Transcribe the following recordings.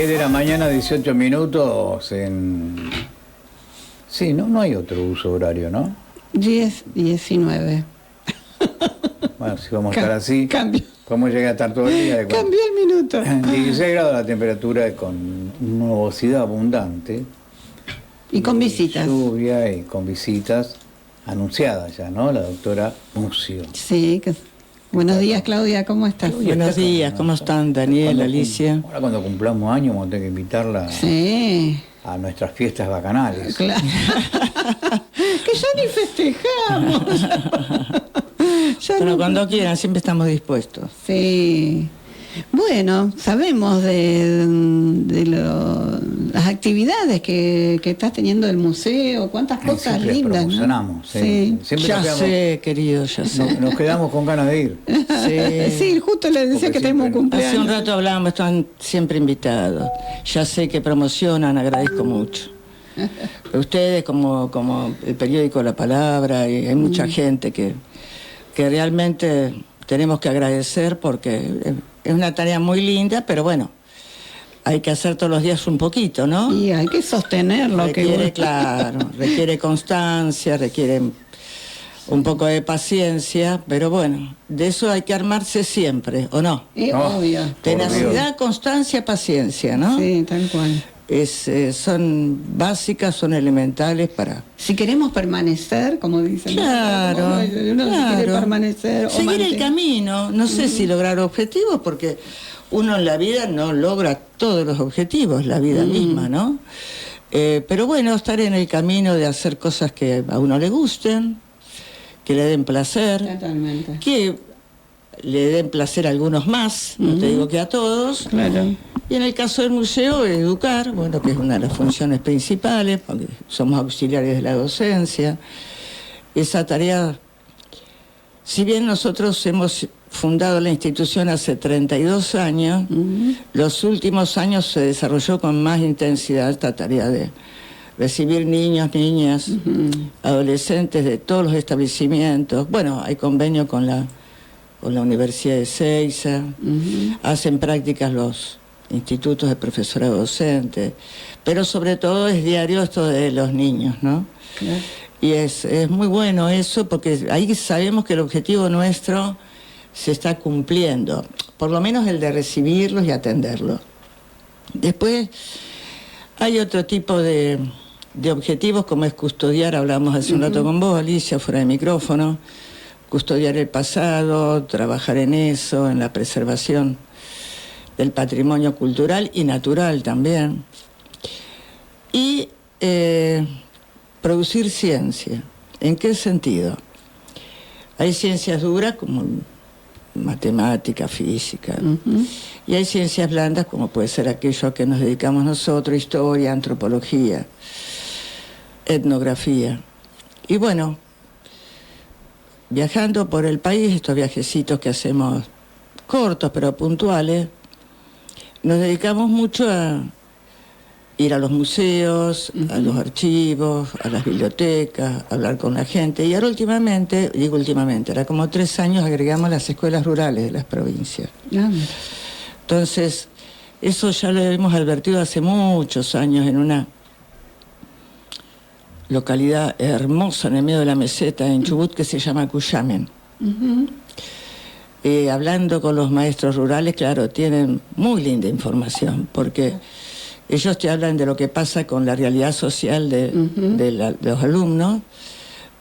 10 de la mañana, 18 minutos en... Sí, no hay otro uso horario, ¿no? 10:19. Bueno, si vamos a estar así, Cambio. ¿cómo llega a estar todo el día? Cambió el minuto. 16 grados la temperatura con nubosidad abundante. Y con visitas. Lluvia y con visitas anunciadas ya, ¿no? La doctora Mucio. Sí. Buenos días, Claudia, ¿cómo estás? Buenos días, ¿cómo están, Daniel, Alicia? Ahora cuando cumplamos años vamos a tener que invitarla a nuestras fiestas bacanales. Claro. Que ya ni festejamos. Pero cuando quieran, siempre estamos dispuestos. Sí. Bueno, sabemos de las actividades que estás teniendo el museo, cuántas cosas siempre lindas, promocionamos, ¿no? sí. Siempre Ya sé, querido, ya sé. Nos quedamos con ganas de ir. Sí, sí, justo le decía Porque que tenemos un cumpleaños. hace un rato hablábamos, están siempre invitados. Ya sé que promocionan, agradezco mucho. Ustedes como el periódico La Palabra, y hay mucha gente que realmente tenemos que agradecer porque es una tarea muy linda, pero bueno, hay que hacer todos los días un poquito, ¿no? Y hay que sostenerlo. Requiere constancia, requiere un poco de paciencia, pero bueno, de eso hay que armarse siempre, ¿o no? Obvio. Tenacidad, constancia, paciencia, ¿no? Sí, tal cual. Son básicas, son elementales para... Si queremos permanecer, como dicen. Claro, Si quiere permanecer. Seguir el camino, no sé si lograr objetivos, porque uno en la vida no logra todos los objetivos, la vida misma, ¿no? Pero bueno, estar en el camino de hacer cosas que a uno le gusten, que le den placer. Totalmente. Que le den placer a algunos más, no te digo que a todos. Claro. Y en el caso del museo, educar, bueno, que es una de las funciones principales, porque somos auxiliares de la docencia. Esa tarea, si bien nosotros hemos fundado la institución hace 32 años, los últimos años se desarrolló con más intensidad esta tarea de recibir niños, niñas, adolescentes de todos los establecimientos. Bueno, hay convenio con la Universidad de Ezeiza, hacen prácticas los institutos de profesorado docente, pero sobre todo es diario esto de los niños, ¿no? Claro. Y es muy bueno eso, porque ahí sabemos que el objetivo nuestro se está cumpliendo, por lo menos el de recibirlos y atenderlos. Después hay otro tipo de objetivos, como es custodiar, hablamos hace un rato con vos, Alicia, fuera de micrófono, custodiar el pasado, trabajar en eso, en la preservación del patrimonio cultural y natural también. Y producir ciencia. ¿En qué sentido? Hay ciencias duras como matemática, física, y hay ciencias blandas como puede ser aquello a que nos dedicamos nosotros, historia, antropología, etnografía. Y bueno, viajando por el país, estos viajecitos que hacemos cortos pero puntuales, nos dedicamos mucho a ir a los museos, a los archivos, a las bibliotecas, a hablar con la gente. Y ahora últimamente, era como 3 años, agregamos las escuelas rurales de las provincias. Entonces, eso ya lo hemos advertido hace muchos años en una localidad hermosa en el medio de la meseta, en Chubut, que se llama Cuyamen. Hablando con los maestros rurales, claro, tienen muy linda información, porque ellos te hablan de lo que pasa con la realidad social de los alumnos,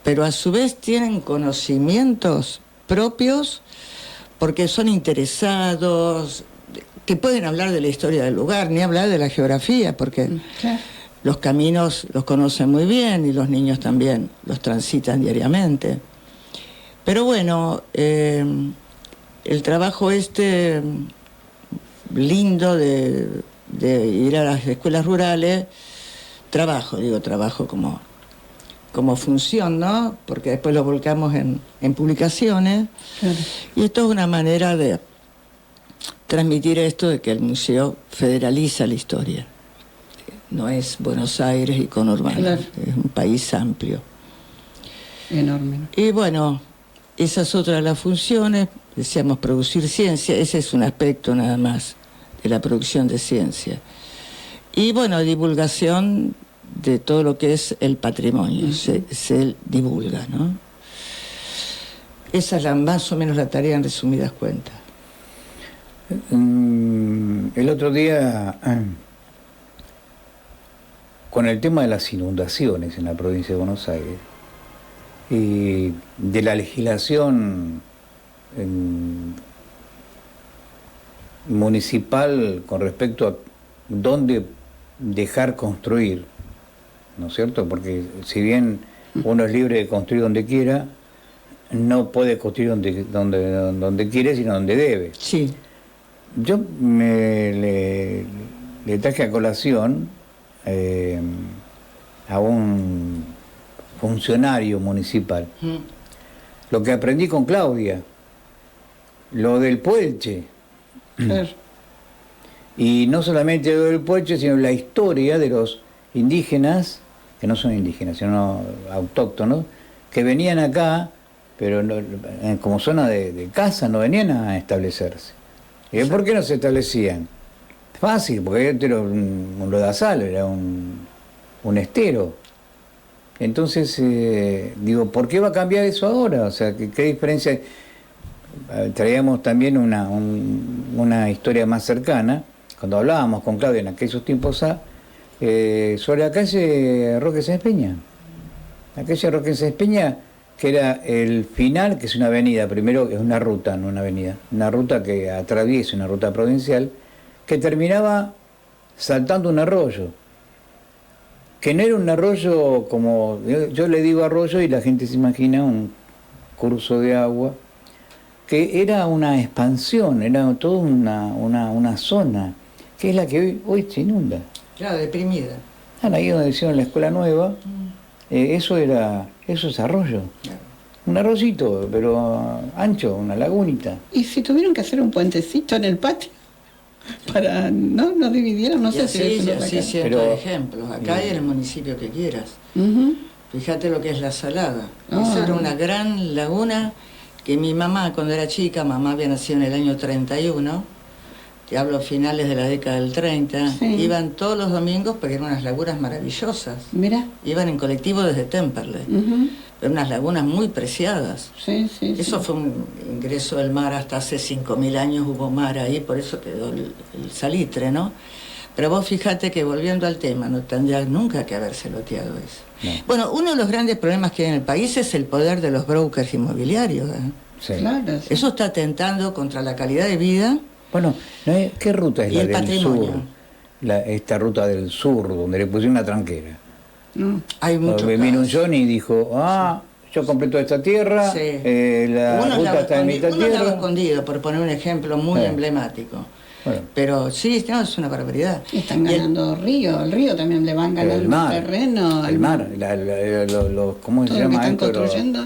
pero a su vez tienen conocimientos propios, porque son interesados, que pueden hablar de la historia del lugar, ni hablar de la geografía, porque los caminos los conocen muy bien y los niños también los transitan diariamente. Pero bueno, el trabajo lindo de ir a las escuelas rurales, trabajo como función, ¿no? Porque después lo volcamos en publicaciones. Claro. Y esto es una manera de transmitir esto de que el museo federaliza la historia. No es Buenos Aires y conurbano, claro. Es un país amplio. Enorme. Y bueno, esa es otra de las funciones. Decíamos producir ciencia, ese es un aspecto nada más de la producción de ciencia. Y bueno, divulgación de todo lo que es el patrimonio, se divulga, ¿no? Esa es más o menos la tarea en resumidas cuentas. El otro día, con el tema de las inundaciones en la provincia de Buenos Aires y de la legislación municipal con respecto a dónde dejar construir, ¿no es cierto? Porque si bien uno es libre de construir donde quiera, no puede construir donde quiere, sino donde debe. Sí. Yo le traje a colación a un funcionario municipal lo que aprendí con Claudia, lo del Puelche. Claro. Y no solamente lo del Puelche, sino la historia de los indígenas, que no son indígenas, sino autóctonos, que venían acá, pero como zona de casa, no venían a establecerse. ¿Y por qué no se establecían? Fácil, porque este era un lodazal, era un estero. Entonces, digo, ¿por qué va a cambiar eso ahora? O sea, ¿qué diferencia? Traíamos también una historia más cercana, cuando hablábamos con Claudia en aquellos tiempos sobre la calle Roque Sáenz Peña. La calle Roque Sáenz Peña, que era el final, que es una avenida, primero es una ruta, no una avenida, una ruta que atraviesa, una ruta provincial, que terminaba saltando un arroyo, que no era un arroyo como, yo le digo arroyo y la gente se imagina un curso de agua, que era una expansión, era toda una zona, que es la que hoy se inunda. Claro, deprimida. Ahí donde hicieron la escuela nueva, eso es arroyo. Claro. Un arroyito, pero ancho, una lagunita. ¿Y si tuvieron que hacer un puentecito en el patio? Para no dividieron, no sé si eso. Sí, cientos de ejemplos. Acá hay en el municipio que quieras. Fíjate lo que es La Salada. Eso era una gran laguna que mi mamá, cuando era chica, mamá había nacido en el año 31, te hablo finales de la década del 30, iban todos los domingos porque eran unas lagunas maravillosas. Mira. Iban en colectivo desde Temperley. Eran unas lagunas muy preciadas. Eso fue un ingreso del mar, hasta hace 5.000 años hubo mar ahí, por eso quedó el salitre, ¿no? Pero vos fíjate que, volviendo al tema, no tendría nunca que haberse loteado eso. No. Bueno, uno de los grandes problemas que hay en el país es el poder de los brokers inmobiliarios. Sí. Claro, sí. Eso está atentando contra la calidad de vida. Bueno, ¿qué ruta es la del patrimonio? Sur? Esta ruta del sur, donde le pusieron una tranquera. Hay muchos casos. Vino un Johnny y dijo, yo compré toda esta tierra, la ruta está en mitad tierra. Uno lago escondido, por poner un ejemplo muy emblemático. Bueno. Pero sí, no, es una barbaridad. Están ganando el río también le van ganando el terreno. El mar, ¿cómo se llama esto?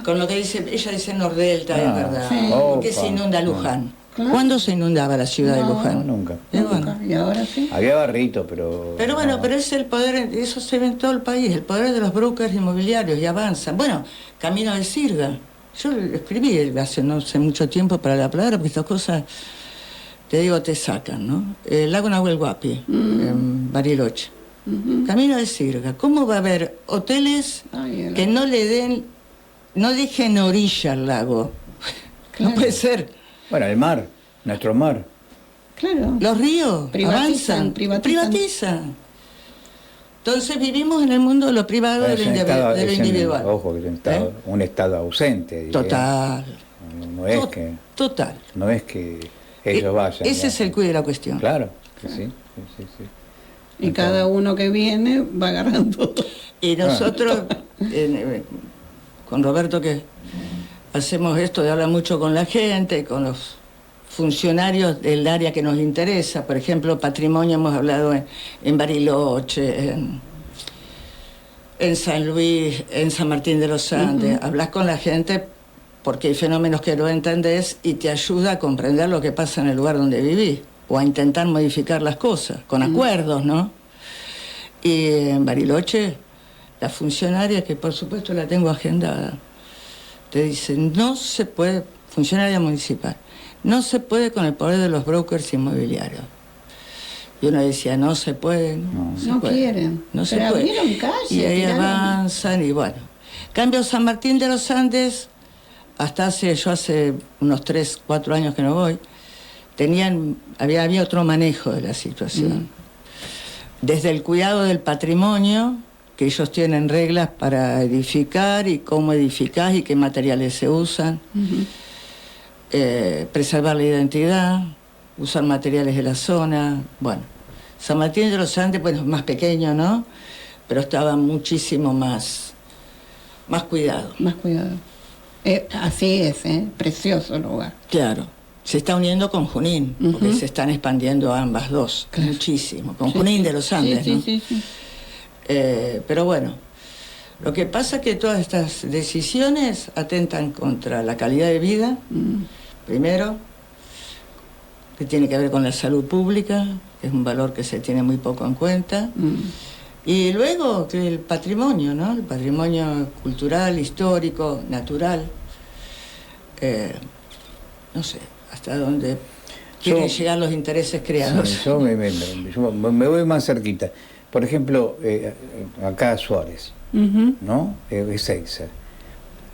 Con lo que ella dice Nordelta, es verdad. Sí. ¿Por qué se inunda Luján? Claro. ¿Cuándo se inundaba la ciudad de Luján? Nunca. Bueno. Y ahora sí. Había barrito, pero... Pero bueno, pero es el poder, eso se ve en todo el país, el poder de los brokers inmobiliarios, y avanzan. Bueno, Camino de Sirga. Yo escribí hace no sé mucho tiempo para La Palabra, porque estas cosas... te digo, te sacan, ¿no? El lago Nahuel Huapi, en Bariloche. Camino de Sirga. ¿Cómo va a haber hoteles que no dejen orilla al lago? Claro. No puede ser. Bueno, el mar, nuestro mar. Claro. Los ríos privatizan. Entonces vivimos en el mundo de lo privado, de lo individual. Ojo, que es un estado ausente. Total. No es que... Total. No es que... ellos vayan. Ese es el cuid de la cuestión. Claro, que sí. Y cada uno que viene va agarrando. Y nosotros, con Roberto, que hacemos esto de hablar mucho con la gente, con los funcionarios del área que nos interesa, por ejemplo, patrimonio, hemos hablado en Bariloche, en San Luis, en San Martín de los Andes. Hablas con la gente porque hay fenómenos que no entendés y te ayuda a comprender lo que pasa en el lugar donde vivís, o a intentar modificar las cosas, con acuerdos, ¿no? Y en Bariloche, la funcionaria, que por supuesto la tengo agendada, te dice, no se puede, funcionaria municipal, no se puede con el poder de los brokers inmobiliarios. Y uno decía, no se puede, No. se No puede, quieren. no se Pero puede. abrieron calles, Y ahí tiraron- avanzan y bueno. Cambio San Martín de los Andes, yo hace unos 3, 4 años que no voy, había otro manejo de la situación. Desde el cuidado del patrimonio, que ellos tienen reglas para edificar y cómo edificás y qué materiales se usan, preservar la identidad, usar materiales de la zona. Bueno, San Martín de los Andes, bueno, es más pequeño, ¿no? Pero estaba muchísimo más cuidado. Más cuidado. Así es, precioso el lugar. Claro. Se está uniendo con Junín, porque se están expandiendo ambas dos, Claro. muchísimo. Con Sí, Junín sí. de los Andes, Sí, ¿no? sí, sí. Pero bueno, lo que pasa es que todas estas decisiones atentan contra la calidad de vida, primero, que tiene que ver con la salud pública, que es un valor que se tiene muy poco en cuenta, y luego que el patrimonio, ¿no? El patrimonio cultural, histórico, natural, no sé, hasta dónde quieren llegar los intereses creados. Sí, yo me voy más cerquita. Por ejemplo, acá Suárez, ¿no? Ezeiza.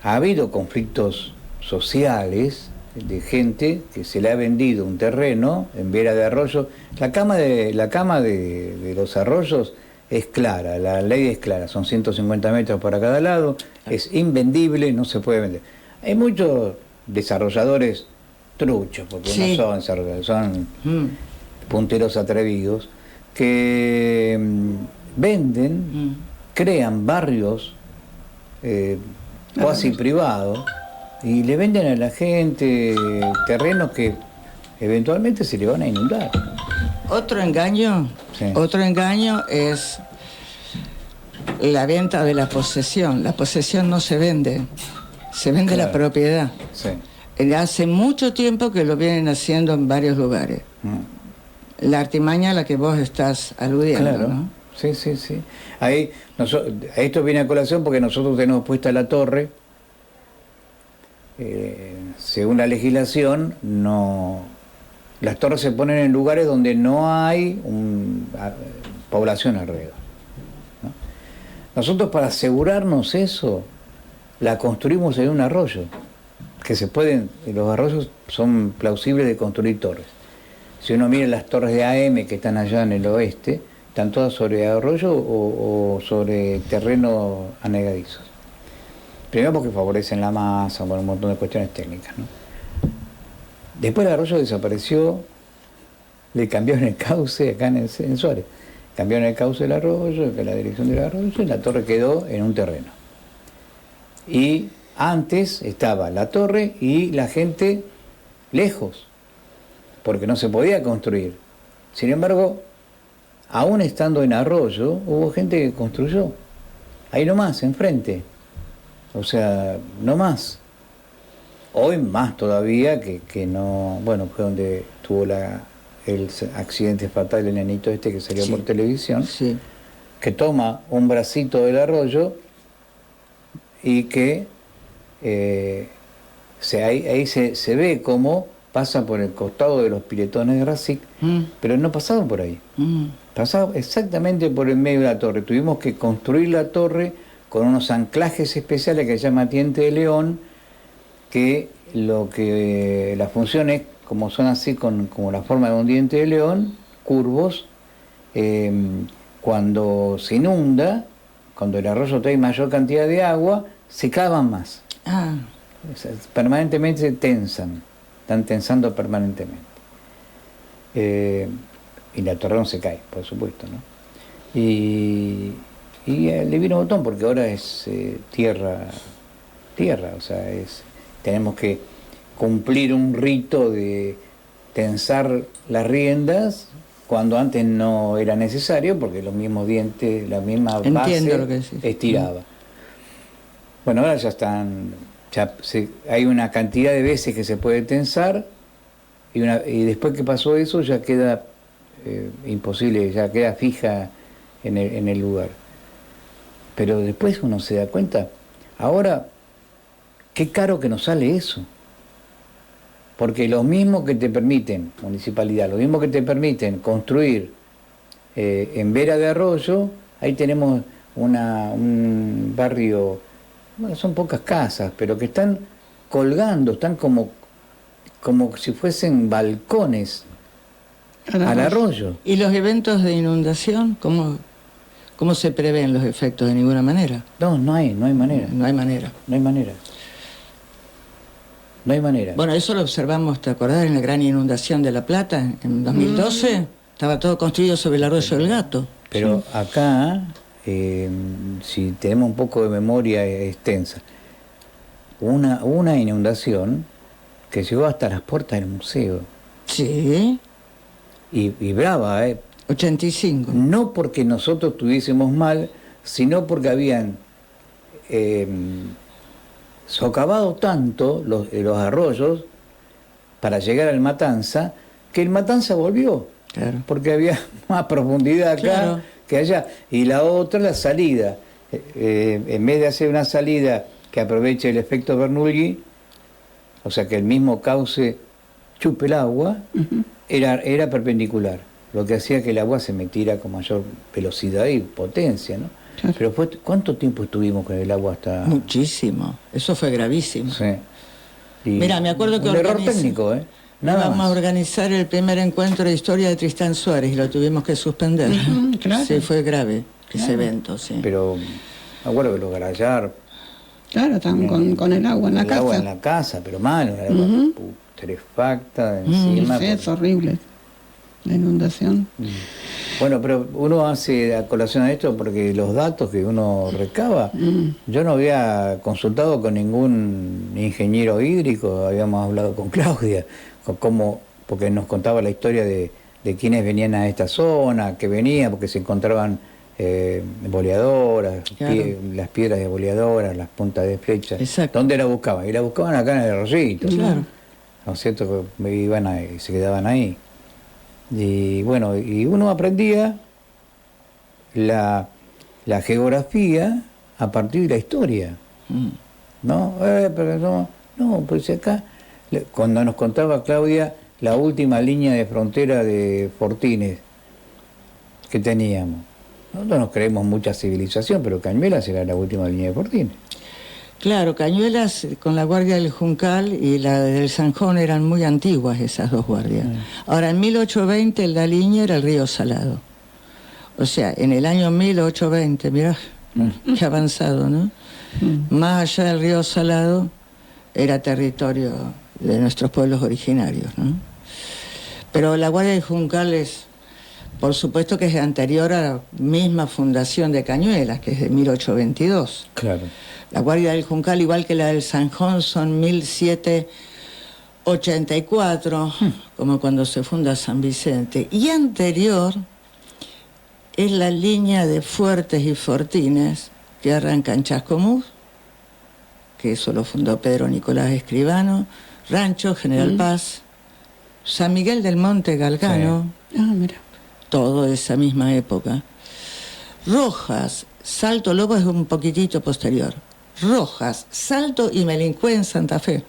Ha habido conflictos sociales de gente que se le ha vendido un terreno en Vera de Arroyo. La cama de los arroyos es clara, la ley es clara, son 150 metros para cada lado, es invendible, no se puede vender. Hay muchos desarrolladores truchos, porque Sí. no son desarrolladores, son punteros atrevidos, que venden, crean barrios cuasi privados y le venden a la gente terrenos que eventualmente se le van a inundar. Otro engaño, Sí. otro engaño es la venta de la posesión. La posesión no se vende, se vende la Claro. propiedad. Sí. Hace mucho tiempo que lo vienen haciendo en varios lugares. La artimaña a la que vos estás aludiendo, Claro, ¿no? sí, sí, sí. Ahí, esto viene a colación porque nosotros tenemos puesta la torre. Según la legislación, las torres se ponen en lugares donde no hay población alrededor, ¿no? Nosotros, para asegurarnos eso, la construimos en un arroyo, los arroyos son plausibles de construir torres. Si uno mira las torres de AM que están allá en el oeste, están todas sobre arroyo o sobre terreno anegadizos. Primero porque favorecen la masa, bueno, un montón de cuestiones técnicas, ¿no? Después el arroyo desapareció, le cambiaron el cauce acá en Suárez. Cambiaron el cauce del arroyo, la dirección del arroyo, y la torre quedó en un terreno. Y antes estaba la torre y la gente lejos, porque no se podía construir. Sin embargo, aún estando en arroyo, hubo gente que construyó. Ahí nomás, enfrente. O sea, no más. Hoy más todavía que no... Bueno, fue donde tuvo el accidente fatal el nenito este que salió Sí. por televisión, Sí. que toma un bracito del arroyo y que ahí se ve cómo pasa por el costado de los piletones de Racing, pero no pasaba por ahí. Pasaba exactamente por el medio de la torre. Tuvimos que construir la torre con unos anclajes especiales que se llama Diente de León, que la función es, como son así, como la forma de un diente de león, curvos, cuando se inunda, cuando el arroyo trae mayor cantidad de agua, se cavan más. Ah, O sea, permanentemente se tensan, están tensando permanentemente. Y la torre no se cae, por supuesto, ¿no? Y le vino un botón porque ahora es tierra, o sea, tenemos que cumplir un rito de tensar las riendas cuando antes no era necesario porque los mismos dientes, la misma Entiendo base lo que decís. estiraba. Bueno, ahora hay una cantidad de veces que se puede tensar y después que pasó eso ya queda imposible, ya queda fija en el lugar. Pero después uno se da cuenta, ahora, qué caro que nos sale eso. Porque lo mismo que te permiten, municipalidad, lo mismo que te permiten construir en Vera de Arroyo, ahí tenemos un barrio, bueno, son pocas casas, pero que están colgando, están como si fuesen balcones al arroyo. ¿Y los eventos de inundación? ¿Cómo se prevén los efectos? De ninguna manera. No hay manera. No hay manera. No hay manera. No hay manera. Bueno, eso lo observamos, ¿te acordás? En la gran inundación de La Plata, en 2012, estaba todo construido sobre el arroyo del Gato. Pero acá, si tenemos un poco de memoria extensa, una inundación que llegó hasta las puertas del museo. Sí. Y brava, 85. No porque nosotros estuviésemos mal, sino porque habían socavado tanto los arroyos para llegar al Matanza, que el Matanza volvió. Claro. Porque había más profundidad acá, claro, que allá. Y la otra, la salida. En vez de hacer una salida que aproveche el efecto Bernoulli, o sea que el mismo cauce chupe el agua, era perpendicular, lo que hacía que el agua se metiera con mayor velocidad y potencia, ¿no? Claro. Pero ¿cuánto tiempo estuvimos con el agua hasta...? Muchísimo, eso fue gravísimo. Sí. Mira, me acuerdo que un error técnico, Vamos a organizar el primer encuentro de historia de Tristán Suárez y lo tuvimos que suspender. Claro. Sí, fue grave ese evento, sí. Pero me acuerdo que los Garayar... Claro, estaban con el agua en la casa. El agua en la casa, pero mal, el agua putrefacta encima. Sí, es horrible, la inundación. Bueno, pero uno hace a colación a esto porque los datos que uno recaba, yo no había consultado con ningún ingeniero hídrico, habíamos hablado con Claudia, porque nos contaba la historia de quienes venían a esta zona, que venían porque se encontraban boleadoras, claro, las piedras de boleadoras, las puntas de flecha. Exacto. ¿Dónde la buscaban? Y la buscaban acá en el arroyito. Claro. ¿No es cierto? Que iban ahí, se quedaban ahí. Y bueno, y uno aprendía la geografía a partir de la historia. ¿No? Pero no, pues acá, cuando nos contaba Claudia la última línea de frontera de Fortines que teníamos. Nosotros nos creemos mucha civilización, pero Cañuelas era la última línea de Fortines. Claro, Cañuelas con la guardia del Juncal y la del Zanjón eran muy antiguas esas dos guardias. Ahora, en 1820 la línea era el río Salado. O sea, en el año 1820, mirá, qué avanzado, ¿no? Más allá del río Salado era territorio de nuestros pueblos originarios, ¿no? Pero la guardia del Juncal es, por supuesto que es anterior a la misma fundación de Cañuelas, que es de 1822. Claro. La guardia del Juncal, igual que la del Zanjón, son 1784, como cuando se funda San Vicente. Y anterior es la línea de Fuertes y Fortines, que arranca en Chascomús, que eso lo fundó Pedro Nicolás Escribano, Rancho, General Paz, San Miguel del Monte, Galgano, Mira. todo de esa misma época. Rojas, Salto Lobo es un poquitito posterior. Rojas, Salto y Melincue en Santa Fe.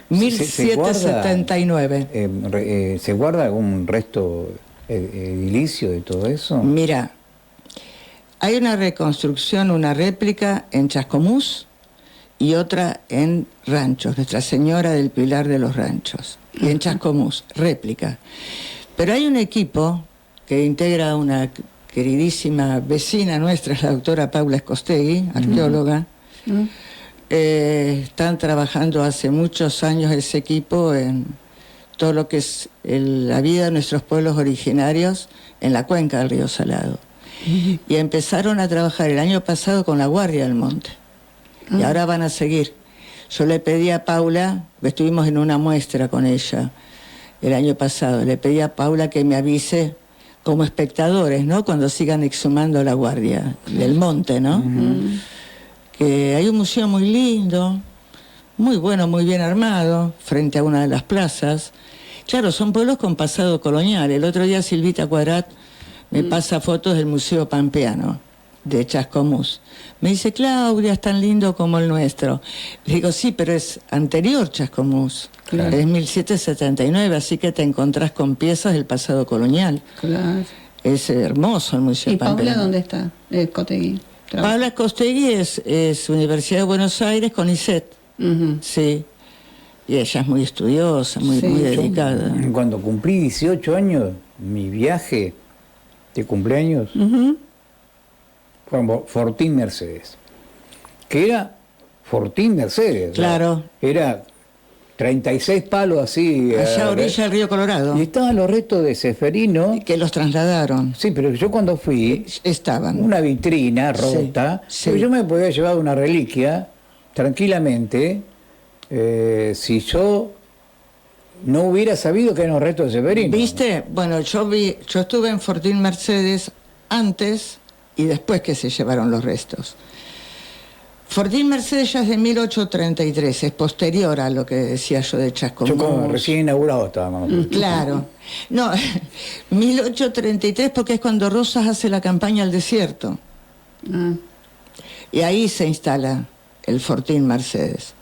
1779. ¿Se guarda algún resto edilicio de todo eso? Mira, hay una reconstrucción, una réplica en Chascomús y otra en Ranchos, Nuestra Señora del Pilar de los Ranchos. Y en Chascomús, réplica. Pero hay un equipo que integra una queridísima vecina nuestra, la doctora Paula Escostegui, arqueóloga. Están trabajando hace muchos años ese equipo en todo lo que es la vida de nuestros pueblos originarios en la cuenca del río Salado. Y empezaron a trabajar el año pasado con la Guardia del Monte. Y ahora van a seguir. Yo le pedí a Paula, estuvimos en una muestra con ella el año pasado, le pedí a Paula que me avise como espectadores, ¿no? Cuando sigan exhumando la Guardia del Monte, ¿no? Que hay un museo muy lindo, muy bueno, muy bien armado, frente a una de las plazas. Claro, son pueblos con pasado colonial. El otro día Silvita Cuadrat me pasa fotos del Museo Pampeano de Chascomús. Me dice, Claudia, es tan lindo como el nuestro. Le digo, sí, pero es anterior Chascomús. Claro. Es 1779, así que te encontrás con piezas del pasado colonial. Claro. Es hermoso el Museo ¿Y de Pamplona. Paula dónde está? Costegui. Paula Costegui es Universidad de Buenos Aires con ISET, Ujú. sí. Y ella es muy estudiosa, muy, Sí. muy Yo- dedicada. Cuando cumplí 18 años, mi viaje de cumpleaños Ujú. fue en Fortín Mercedes. Que era Fortín Mercedes. Claro. Era 36 palos así. Allá a orilla del río Colorado, Y estaban los restos de Seferino. que los trasladaron. Sí, pero yo cuando fui, Estaban. una vitrina rota, sí. pero yo me podía llevar una reliquia tranquilamente si yo no hubiera sabido que eran los restos de Seferino. ¿Viste? Bueno, yo estuve en Fortín Mercedes antes y después que se llevaron los restos. Fortín Mercedes ya es de 1833, es posterior a lo que decía yo de Chascomús. Yo como recién inaugurado estábamos. Claro. No, 1833 porque es cuando Rosas hace la campaña al desierto. Ah. Y ahí se instala el Fortín Mercedes.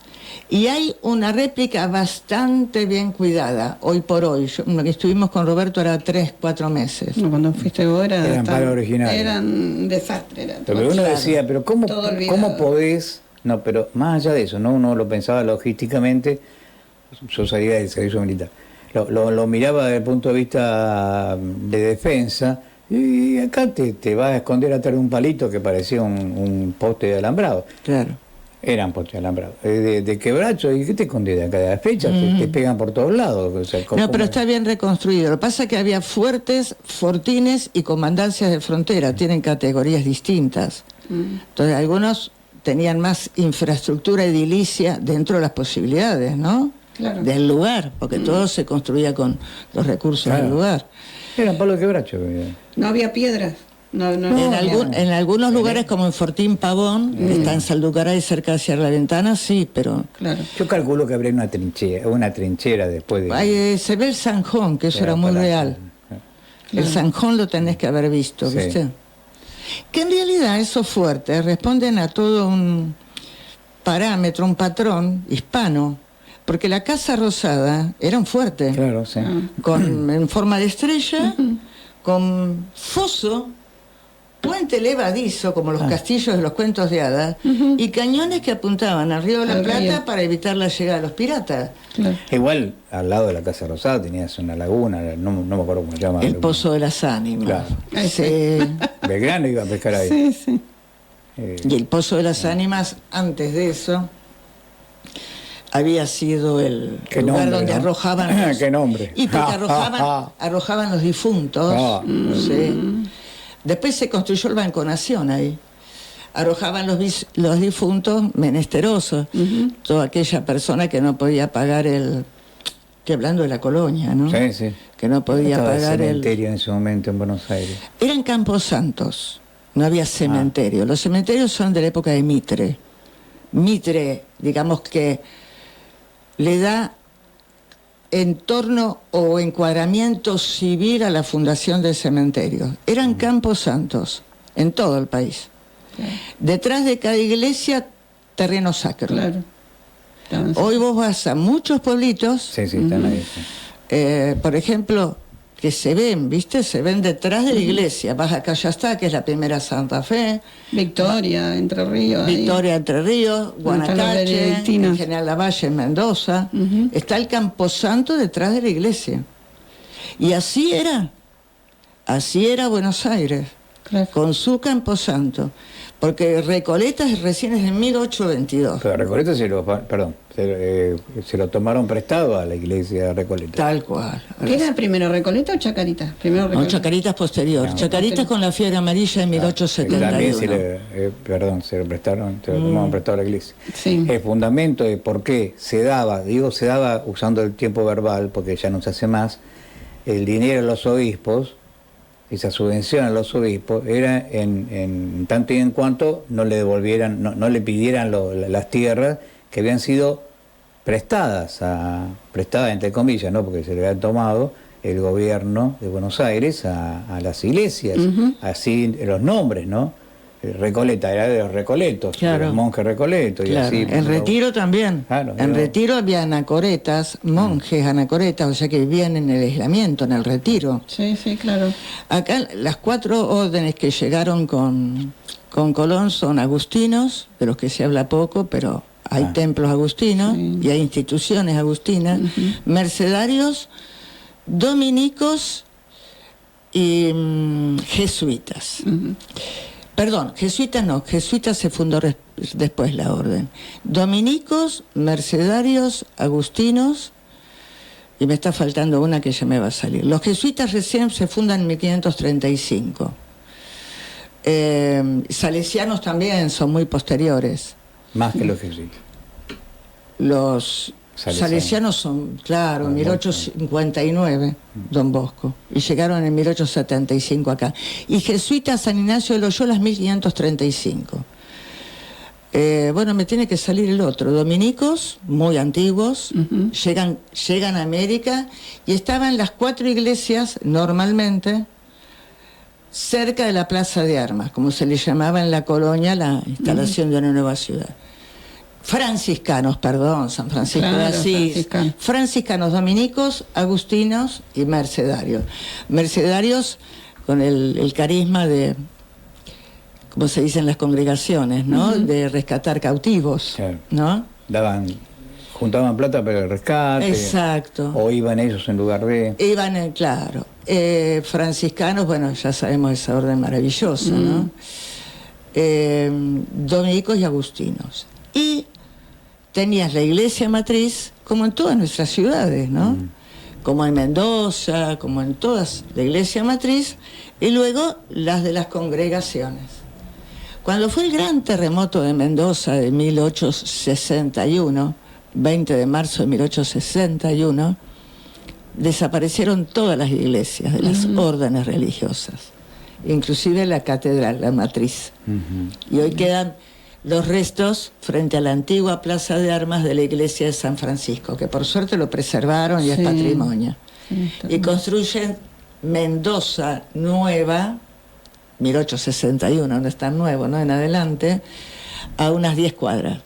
Y hay una réplica bastante bien cuidada, hoy por hoy. Lo que estuvimos con Roberto era 3-4 meses. No, cuando fuiste vos Eran palos originales. Eran desastre. Era Pero todo. uno Claro. decía, pero Todo olvidado. ¿cómo podés? No, pero más allá de eso, ¿no? Uno lo pensaba logísticamente, yo salía del servicio militar. Lo miraba desde el punto de vista de defensa, y acá te vas a esconder atrás de un palito que parecía un poste de alambrado. Claro. Eran postes de alambrado. De quebracho, ¿y qué te escondes de acá? De las fechas, te pegan por todos lados. O sea, No, pero está bien reconstruido. Lo que pasa es que había fuertes, fortines y comandancias de frontera. Tienen categorías distintas. Entonces, algunos tenían más infraestructura edilicia dentro de las posibilidades, ¿no? Claro. Del lugar, porque todo se construía con los recursos Claro. del lugar. Eran palos de quebracho. No había piedras. No En algunos lugares, como en Fortín Pavón, que está en Salducaray, cerca hacia la ventana, sí, pero Claro. Yo calculo que habría una trinchera después de... ahí, se ve el zanjón, que eso era muy para- real. El zanjón lo tenés que haber visto, Sí. ¿viste? Que en realidad esos fuertes responden a todo un parámetro, un patrón hispano, porque la Casa Rosada era un fuerte, Claro, sí. en forma de estrella, con foso, puente levadizo, como los castillos de los cuentos de hadas, y cañones que apuntaban al río de la Al Plata río. para evitar la llegada de los piratas. Claro. Igual, al lado de la Casa Rosada tenías una laguna, no me acuerdo cómo se llama. El Pozo de las Ánimas. Claro. Ahí Sí. Belgrano iba a pescar ahí. Sí, sí. Y el Pozo de las Ánimas, antes de eso, había sido el Qué lugar nombre, donde ¿no? arrojaban los... Qué nombre. Y porque arrojaban los difuntos. Ah. Sí. Después se construyó el Banco Nación ahí. Arrojaban los difuntos menesterosos. Toda aquella persona que no podía pagar estoy hablando de la colonia, ¿no? Sí, sí. Que no podía Estaba pagar el cementerio en ese momento en Buenos Aires. Eran campos santos, no había cementerio. Los cementerios son de la época de Mitre. Mitre, digamos que le da entorno o encuadramiento civil a la fundación del cementerio. Eran campos santos en todo el país. Detrás de cada iglesia, terreno sacro. Claro. Hoy vos vas a muchos pueblitos, Sí, sí, están ahí. Sí. por ejemplo, que se ven, ¿viste? Se ven detrás de la iglesia. Vas a Callastá, que es la primera Santa Fe, Victoria, Entre Ríos. ahí. Victoria, Entre Ríos, Están los Guanacache, benedictinos. en General Lavalle, en Mendoza. Está el Camposanto detrás de la iglesia. Y así era Buenos Aires, Claro. con su Camposanto. Porque Recoleta recién es de 1822. Pero Recoleta se lo tomaron prestado a la iglesia de Recoleta. Tal cual. ¿Qué era primero, Recoleta o Chacarita? Primero No, Recoleta. Chacarita es posterior. No. Chacarita con la fiebre amarilla de 1871. También se lo prestaron, se lo tomaron prestado a la iglesia. Sí. El fundamento de por qué se daba usando el tiempo verbal, porque ya no se hace más, el dinero a los obispos, esa subvención a los obispos, era en tanto y en cuanto no le devolvieran, no le pidieran las tierras que habían sido prestadas entre comillas, ¿no? Porque se le habían tomado el gobierno de Buenos Aires a las iglesias, así los nombres, ¿no? Recoleta, era de los recoletos, Claro. de los monjes recoletos. Claro, Y así, en Retiro también. Claro, En pero- Retiro había anacoretas, monjes anacoretas, o sea que vivían en el aislamiento, en el Retiro. Sí, sí, claro. Acá las 4 órdenes que llegaron con Colón son agustinos, de los que se habla poco, pero hay Ah. templos agustinos Sí. y hay instituciones agustinas, mercedarios, dominicos y jesuitas. Perdón, jesuitas no, jesuitas se fundó después la orden. Dominicos, mercedarios, agustinos, y me está faltando una que ya me va a salir. Los jesuitas recién se fundan en 1535. Salesianos también son muy posteriores. más que los jesuitas. Los salesianos son, claro, en 1859, Don Bosco, y llegaron en 1875 acá. Y jesuitas San Ignacio de Loyola es 1535. Bueno, me tiene que salir el otro. Dominicos, muy antiguos, llegan a América y estaban las 4 iglesias normalmente cerca de la Plaza de Armas, como se le llamaba en la colonia la instalación de una nueva ciudad. Franciscanos, perdón, San Francisco de Claro, Asís. Franciscanos, dominicos, agustinos y mercedarios. Mercedarios con el carisma de, como se dice en las congregaciones, ¿no? De rescatar cautivos, Claro. ¿no? Juntaban plata para el rescate. Exacto. O iban ellos en lugar de... Iban, claro. Franciscanos, bueno, ya sabemos esa orden maravillosa, ¿no? Dominicos y agustinos. Y tenías la iglesia matriz, como en todas nuestras ciudades, ¿no? Como en Mendoza, como en todas, la iglesia matriz, y luego las de las congregaciones. Cuando fue el gran terremoto de Mendoza de 1861, 20 de marzo de 1861, desaparecieron todas las iglesias de las órdenes religiosas, inclusive la catedral, la matriz. Y hoy quedan los restos frente a la antigua Plaza de Armas de la iglesia de San Francisco, que por suerte lo preservaron y es patrimonio. Y construyen Mendoza Nueva, 1861, no es tan nuevo, ¿no? En adelante, a unas 10 cuadras.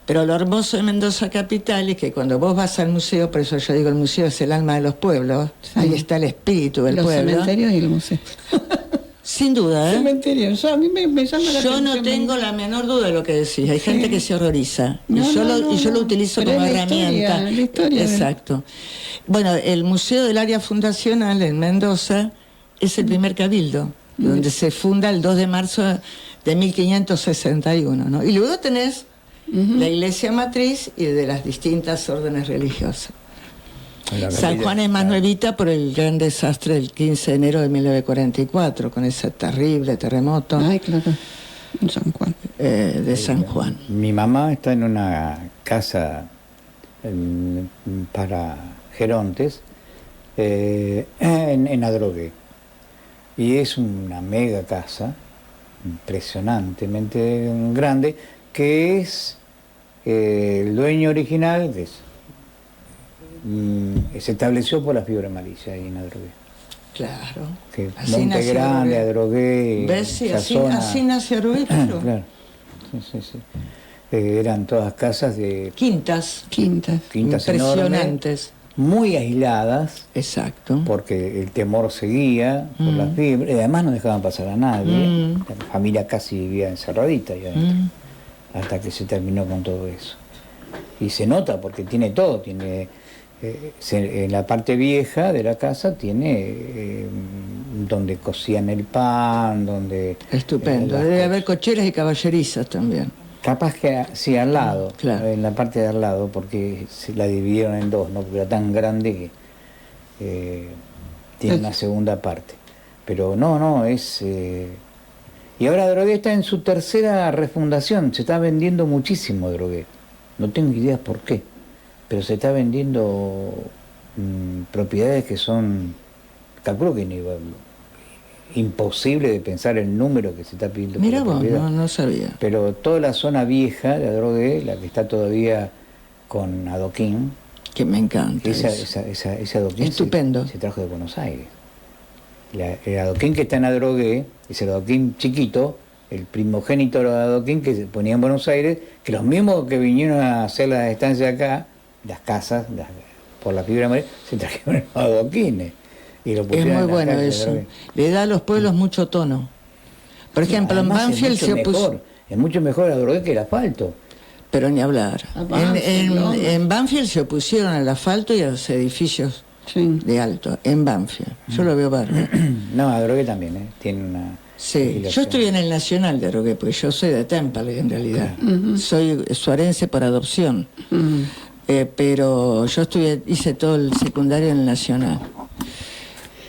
Pero lo hermoso de Mendoza capital es que cuando vos vas al museo, por eso yo digo el museo es el alma de los pueblos, ahí está el espíritu del Los pueblo. cementerios y el museo. Sin duda, ¿eh? Cementerios, a mí me llama la Yo atención. no tengo la menor duda de lo que decís. Hay gente que se horroriza. No, y yo no, lo utilizo pero como es la herramienta. historia, la historia de- Exacto. Bueno, el Museo del Área Fundacional en Mendoza es el primer cabildo, donde se funda el 2 de marzo de 1561, ¿no? Y luego tenés la iglesia matriz y de las distintas órdenes religiosas. San Juan es más nuevita por el gran desastre del 15 de enero de 1944, con ese terrible terremoto Ay, claro. En San Juan. de San Juan. Mi mamá está en una casa para gerontes en Adrogué. Y es una mega casa, impresionantemente grande, que es el dueño original, que se estableció por la fiebre amarilla ahí en Adrogué. Claro. Que Así Monte nació Grande, Adrogué. Adrogué, ¿Ves? Sí, esa así, zona. así nació Adrogué, claro. Claro. Sí. Eran todas casas de Quintas. Quintas. quintas Impresionantes. enormes, muy aisladas, Exacto. porque el temor seguía por la fiebre, y además no dejaban pasar a nadie. La familia casi vivía encerradita ahí adentro, hasta que se terminó con todo eso. Y se nota porque tiene todo, tiene en la parte vieja de la casa tiene donde cocían el pan, donde Estupendo. las Debe cosas. haber cocheras y caballerizas también. Capaz que sí, al lado, Claro. en la parte de al lado, porque se la dividieron en dos, ¿no? Porque era tan grande que tiene una segunda parte. Pero no, es... Y ahora Drogué está en su tercera refundación, se está vendiendo muchísimo Drogué. No tengo idea por qué, pero se está vendiendo propiedades que son, calculo que imposible de pensar el número que se está pidiendo. Mira por la vos, propiedad. no sabía. Pero toda la zona vieja de Adrogué, la que está todavía con adoquín, Que me encanta. eso. ese adoquín Estupendo. se trajo de Buenos Aires. el adoquín que está en Adrogué es el adoquín chiquito, el primogénito de adoquín que se ponía en Buenos Aires, que los mismos que vinieron a hacer las estancias acá, las casas, por la fibra amarilla, se trajeron los adoquines. Y lo Es pusieron muy en las bueno calles de eso. Adrogué. Le da a los pueblos mucho tono. Por ejemplo, en Además, Banfield se opuso... es mucho mejor el Adrogué que el asfalto. Pero ni hablar. A Banfield, ¿no? En Banfield se opusieron al asfalto y a los edificios Sí. de alto, en Banfield. Yo lo veo bárbaro. No, Adrogué también, tiene una... Sí, legislación. yo estoy en el Nacional de Adrogué, porque yo soy de Temple en realidad. Soy suarense por adopción. Pero yo hice todo el secundario en el Nacional.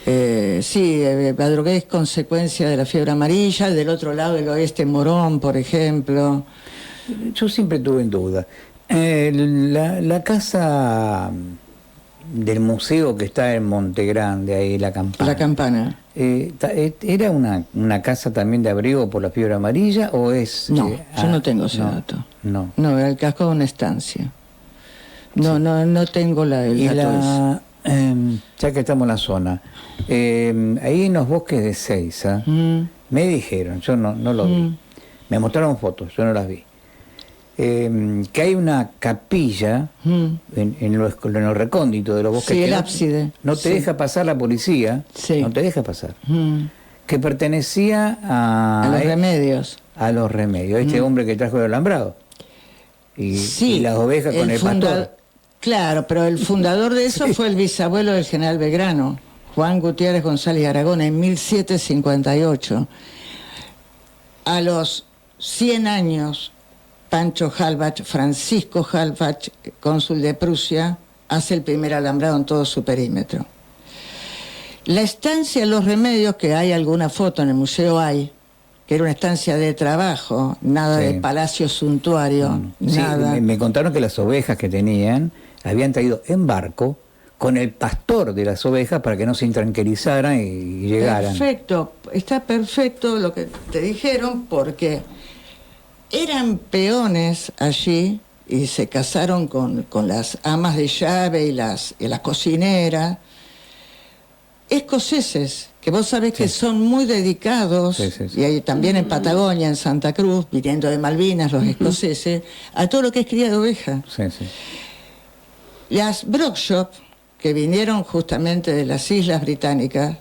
Sí, Adrogué es consecuencia de la fiebre amarilla, del otro lado del oeste Morón, por ejemplo. Yo siempre tuve en duda. La casa del museo que está en Monte Grande, ahí La Campana. La Campana. ¿Era una casa también de abrigo por la fiebre amarilla o es...? No, yo no tengo ese dato. No. No, era el casco de una estancia. No, Sí. no tengo el Y dato ese. ya que estamos en la zona, ahí en los bosques de Seiza, me dijeron, yo no lo vi, me mostraron fotos, yo no las vi, que hay una capilla en lo recóndito de los bosques. Sí, que el no- ábside. No te Sí. deja pasar la policía, Sí. no te deja pasar, Mm. que pertenecía A los remedios. a los remedios, este hombre que trajo el alambrado. Y las ovejas con el pastor. Claro, pero el fundador de eso fue el bisabuelo del general Belgrano, Juan Gutiérrez González Aragón, en 1758. A los 100 años, Pancho Halbach, Francisco Halbach, cónsul de Prusia, hace el primer alambrado en todo su perímetro. La estancia de los remedios, que hay alguna foto en el museo, que era una estancia de trabajo, nada Sí. de palacio suntuario, Sí, nada. me contaron que las ovejas que tenían habían traído en barco con el pastor de las ovejas para que no se intranquilizaran y llegaran. Perfecto, está perfecto lo que te dijeron, porque eran peones allí y se casaron con las amas de llave y las cocineras escoceses, que vos sabés que son muy dedicados, Sí, sí, sí. y hay también en Patagonia, en Santa Cruz, viniendo de Malvinas, los escoceses, a todo lo que es cría de oveja. Sí, sí. Las Brockshop, que vinieron justamente de las Islas Británicas,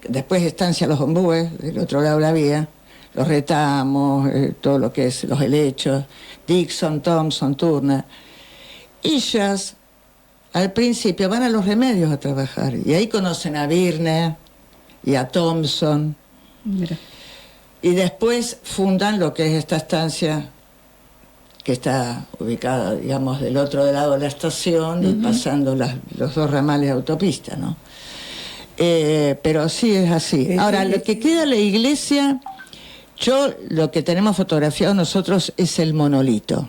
después estancia los ombúes, del otro lado de la vía, los retamos, todo lo que es los helechos, Dixon, Thompson, Turner. Ellas, al principio, van a los remedios a trabajar, y ahí conocen a Birner y a Thompson, Mira. y después fundan lo que es esta estancia que está ubicada, digamos, del otro lado de la estación y pasando los dos ramales de autopista, ¿no? Pero sí es así. Ahora, lo que queda de la iglesia, lo que tenemos fotografiado nosotros es el monolito.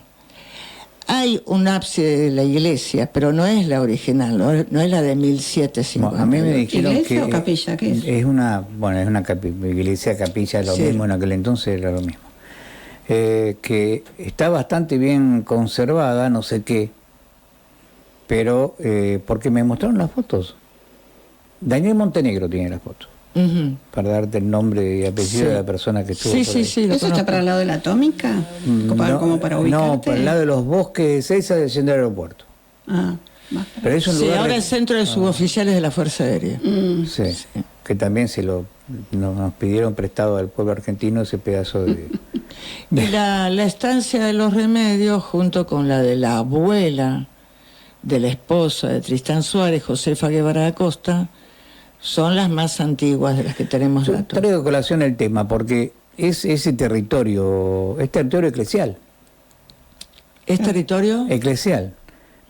Hay un ábside de la iglesia, pero no es la original, no es la de 1750. Bueno, a mí me dijeron ¿Iglesia que o capilla? ¿Qué es? es una iglesia, capilla, lo Sí. mismo, en aquel entonces era lo mismo. Que está bastante bien conservada, no sé qué, pero porque me mostraron las fotos. Daniel Montenegro tiene las fotos, Ujú. para darte el nombre y apellido Sí. de la persona que estuvo Sí, por sí, ahí. sí. lo ¿Eso está conozco. para el lado de la atómica? ¿Como para ubicarte? No, para el lado de los bosques de Seiza del aeropuerto. Ah, más. Pero es un Sí, lugar ahora es centro de suboficiales de la Fuerza Aérea. sí, que también nos pidieron prestado al pueblo argentino ese pedazo de... Y la estancia de los remedios, junto con la de la abuela de la esposa de Tristán Suárez, Josefa Guevara Acosta, son las más antiguas de las que tenemos Yo datos. traigo a colación el tema porque es territorio eclesial, ¿Es territorio? eclesial,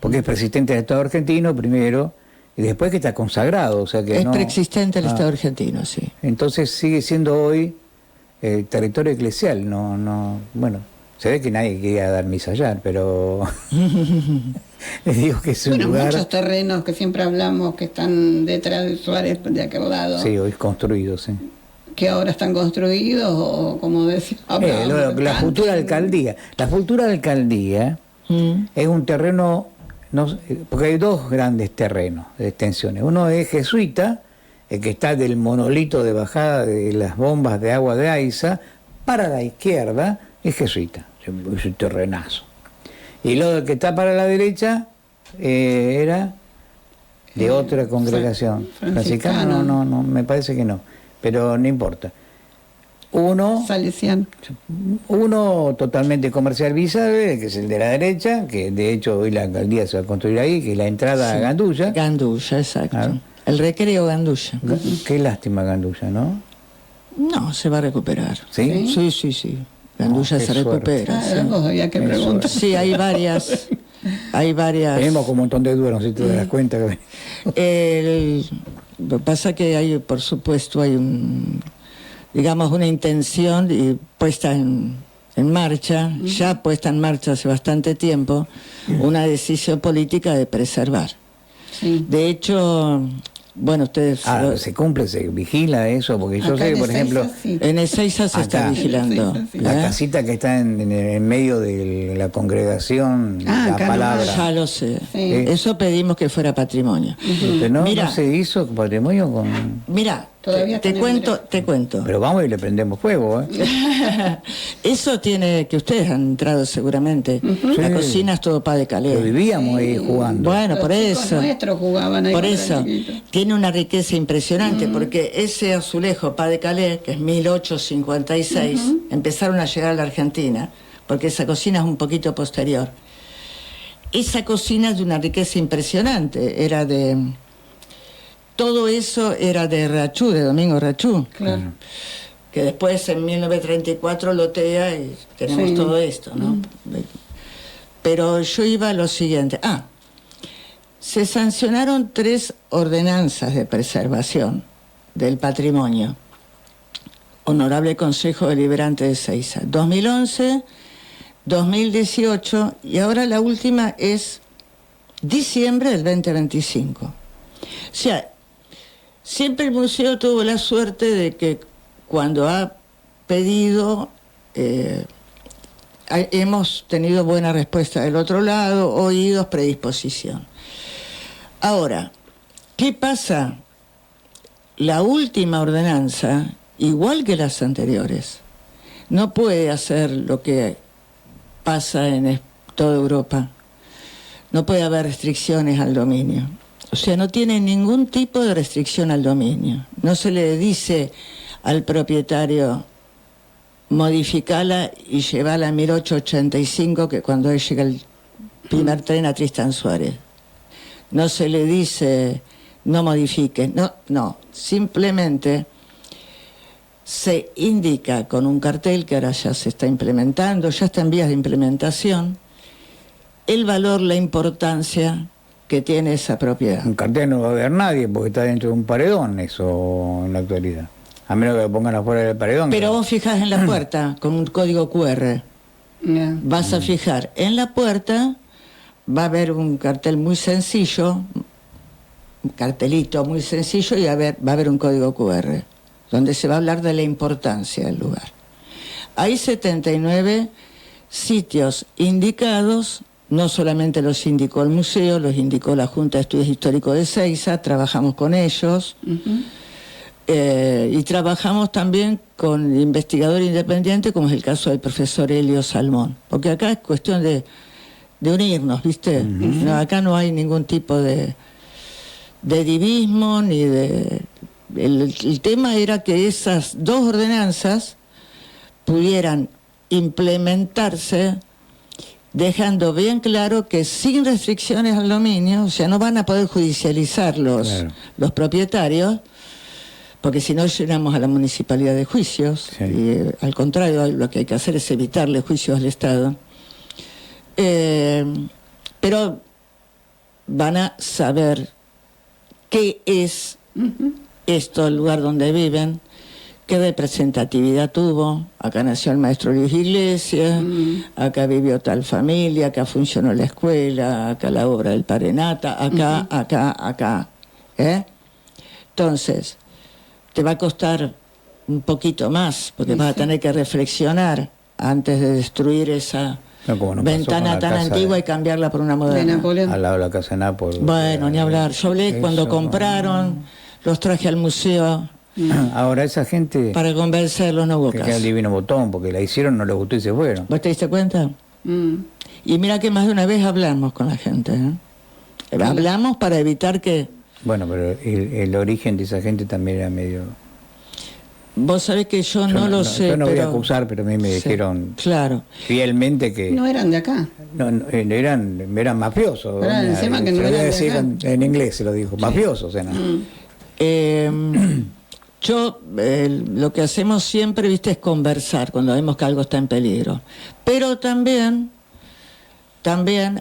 porque es presidente del Estado argentino primero y después que está consagrado, o sea que Es no... preexistente al Ah, Estado argentino, sí. Entonces sigue siendo hoy territorio eclesial, bueno, se ve que nadie quería dar misa allá, pero les digo que es un Bueno, lugar... muchos terrenos que siempre hablamos que están detrás de Suárez, de aquel lado, Sí, hoy construido, sí. que ahora están construidos, o como decía, La futura alcaldía. La futura alcaldía es un terreno, porque hay dos grandes terrenos de extensiones. Uno es jesuita el que está del monolito de bajada de las bombas de agua de Aiza, para la izquierda es jesuita, es un terrenazo. Y lo que está para la derecha era de otra congregación. Franciscana, no, me parece que no, pero no importa. Salesiano. Uno totalmente comercializable, que es el de la derecha, que de hecho hoy la alcaldía se va a construir ahí, que es la entrada a Gandulla. Gandulla, exacto. Claro. El recreo Gandulla. Qué lástima Gandulla, ¿no? No, se va a recuperar. ¿Sí? Sí. Gandulla se recupera. Sí. Había que preguntar. Sí, hay varias. Tenemos un montón de dudas, no sé si te das cuenta. Lo que pasa que hay, por supuesto, hay una intención puesta en marcha, ya puesta en marcha hace bastante tiempo, una decisión política de preservar. Sí. De hecho, bueno, ustedes... se cumple, se vigila eso, porque yo sé que, por ejemplo... Sí. En Ezeiza se está vigilando. La casita que está en medio de la congregación, la palabra... Ya lo sé. Sí. Eso pedimos que fuera patrimonio. Pero no se hizo patrimonio con... Mira, todavía te cuento. Pero vamos y le prendemos fuego, Eso tiene que ustedes han entrado seguramente. La cocina es todo pas de calé. Pero vivíamos ahí jugando. Bueno, por eso. Nuestros jugaban ahí. Por eso. Tiene una riqueza impresionante, porque ese azulejo pas de calé, que es 1856, empezaron a llegar a la Argentina, porque esa cocina es un poquito posterior. Esa cocina es de una riqueza impresionante. Todo eso era de Rachú, de Domingo Rachú. Claro. Que después en 1934 lotea y tenemos todo esto, ¿no? Pero yo iba a lo siguiente. Se sancionaron 3 ordenanzas de preservación del patrimonio. Honorable Consejo Deliberante de Ezeiza. 2011, 2018 y ahora la última es diciembre del 2025. O sea, siempre el museo tuvo la suerte de que cuando ha pedido, hemos tenido buena respuesta del otro lado, oídos, predisposición. Ahora, ¿qué pasa? La última ordenanza, igual que las anteriores, no puede hacer lo que pasa en toda Europa. No puede haber restricciones al dominio. O sea, no tiene ningún tipo de restricción al dominio. No se le dice al propietario modificala y llevala a 1885, que cuando él llega el primer tren a Tristán Suárez. No se le dice no modifique, no, simplemente se indica con un cartel que ahora ya se está implementando, ya está en vías de implementación, el valor, la importancia que tiene esa propiedad. Un cartel no va a ver nadie porque está dentro de un paredón eso en la actualidad. A menos que lo pongan afuera del paredón. Pero vos fijás en la puerta con un código QR. Vas a fijar en la puerta, va a haber un cartel muy sencillo, un cartelito muy sencillo, y va a haber un código QR, donde se va a hablar de la importancia del lugar. Hay 79 sitios indicados, no solamente los indicó el museo, los indicó la Junta de Estudios Históricos de Ezeiza, trabajamos con ellos. Y trabajamos también con investigadores independientes, como es el caso del profesor Helio Salmón, porque acá es cuestión de unirnos, ¿viste? No, acá no hay ningún tipo de divismo ni de... El tema era que esas 2 ordenanzas pudieran implementarse dejando bien claro que sin restricciones al dominio, o sea, no van a poder judicializar los propietarios, porque si no llenamos a la municipalidad de juicios, y al contrario, lo que hay que hacer es evitarle juicios al Estado. Pero van a saber qué es esto, el lugar donde viven, qué representatividad tuvo. Acá nació el maestro Luis Iglesias, acá vivió tal familia, acá funcionó la escuela, acá la obra del Parenata, acá. Entonces, te va a costar un poquito más, porque vas a tener que reflexionar antes de destruir esa ventana tan antigua y cambiarla por una moderna. Al lado de la casa de Nápoles. Bueno, ni hablar. Yo hablé cuando compraron los traje al museo Ahora esa gente para convencerlos, no hubo que caso. queda el divino botón, porque la hicieron, no les gustó y se fueron. ¿Vos te diste cuenta? Y mira que más de una vez hablamos con la gente, ¿eh? Hablamos para evitar que... Bueno, pero el origen de esa gente también era medio... Vos sabés que yo no lo sé, yo no voy a pero... acusar, pero a mí me Sí, dijeron claro. fielmente que No eran de acá. eran mafiosos. Pero encima que no Se lo voy a eran de decir acá. en inglés, se lo dijo, mafiosos eran. Lo que hacemos siempre, viste, es conversar cuando vemos que algo está en peligro. Pero también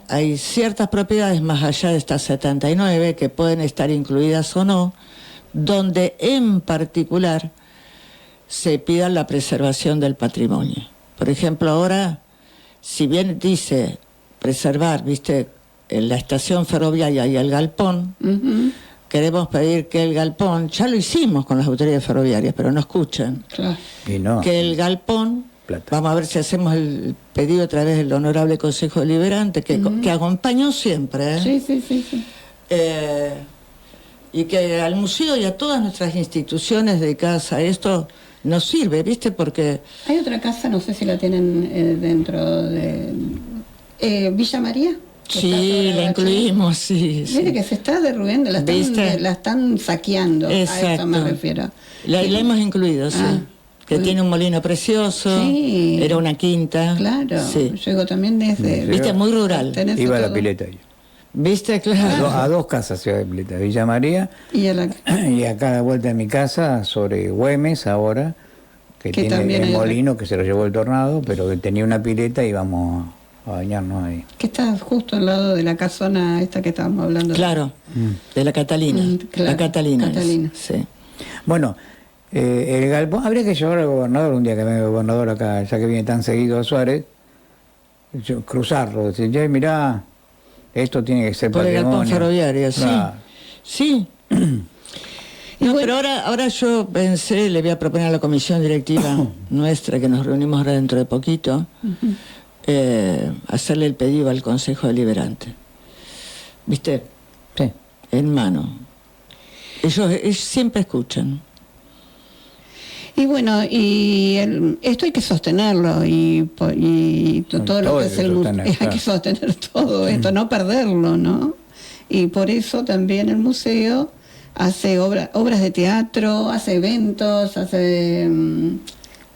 hay ciertas propiedades más allá de estas 79 que pueden estar incluidas o no, donde en particular se pida la preservación del patrimonio. Por ejemplo, ahora, si bien dice preservar, viste, en la estación ferroviaria y el galpón, queremos pedir que el galpón, ya lo hicimos con las autoridades ferroviarias, pero no escuchan, Claro. Y no. que el galpón, Plata. vamos a ver si hacemos el pedido a través del Honorable Consejo Deliberante, que acompañó siempre, Sí. y que al museo y a todas nuestras instituciones dedicadas a esto nos sirve, ¿viste? Porque... Hay otra casa, no sé si la tienen dentro de... Villa María. que está Sí, sobre la Bachelet. incluimos, sí. Mire que se está derruyendo, ¿Viste? la están saqueando. A eso me refiero. La hemos incluido, sí. Ah, Que muy tiene un molino precioso, Sí. era una quinta. Claro, Sí. yo digo también desde... ¿Viste? Muy rural. pertenece Iba a la todo. pileta yo. ¿Viste? Claro. A dos casas se iba de pileta, Villa María Y a la... y acá a la vuelta de mi casa, sobre Güemes ahora, que Que tiene también el hay molino que se lo llevó el tornado, pero que tenía una pileta y íbamos a bañarnos ahí. que está justo al lado de la casona esta que estábamos hablando. Claro, de la Catalina. Claro, La Catalina. Catalina. Sí. Bueno, el galpón, habría que llevar al gobernador un día que venga el gobernador acá, ya que viene tan seguido a Suárez, cruzarlo, decir, ya mirá, esto tiene que ser Por el patrimonio. galpón ferroviario, sí. Claro. Sí. Y No, bueno- pero ahora yo pensé, le voy a proponer a la comisión directiva nuestra, que nos reunimos ahora dentro de poquito, hacerle el pedido al Consejo Deliberante. ¿Viste? Sí. En mano. Ellos siempre escuchan. Y bueno, esto hay que sostenerlo y todo lo Todo que hay es que el museo, sostener, hay claro. que sostener todo esto, no perderlo, ¿no? Y por eso también el museo hace obras de teatro, hace eventos, hace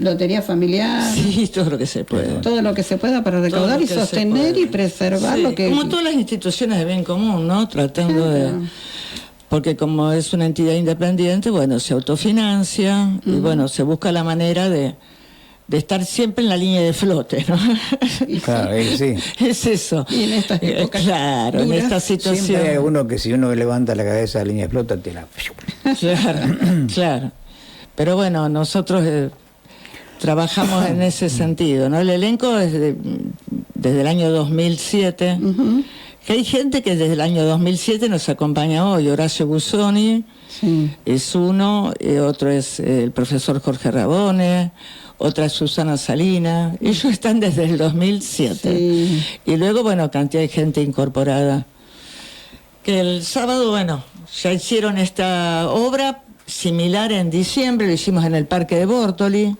lotería familiar, Sí, todo lo que se puede. todo lo que se pueda para Todo recaudar lo y que se sostener puede. y preservar Sí, lo que... como todas las instituciones de bien común, ¿no? Tratando de... Claro. Porque como es una entidad independiente, bueno, se autofinancia y bueno, se busca la manera de estar siempre en la línea de flote, ¿no? Claro, sí. Es eso. Y en estas épocas claro, en duras, esta Siempre hay situación. alguno que si uno levanta la cabeza de la línea de flota, te la... Claro, claro. Pero bueno, nosotros trabajamos en ese sentido, ¿no? El elenco es desde el año 2007. Que hay gente que desde el año 2007 nos acompaña hoy. Horacio Busoni Sí. es uno, otro es el profesor Jorge Rabone, otra es Susana Salina. Ellos están desde el 2007. Sí. Y luego, bueno, cantidad de gente incorporada. Que el sábado, bueno, ya hicieron esta obra similar en diciembre, lo hicimos en el Parque de Bortoli.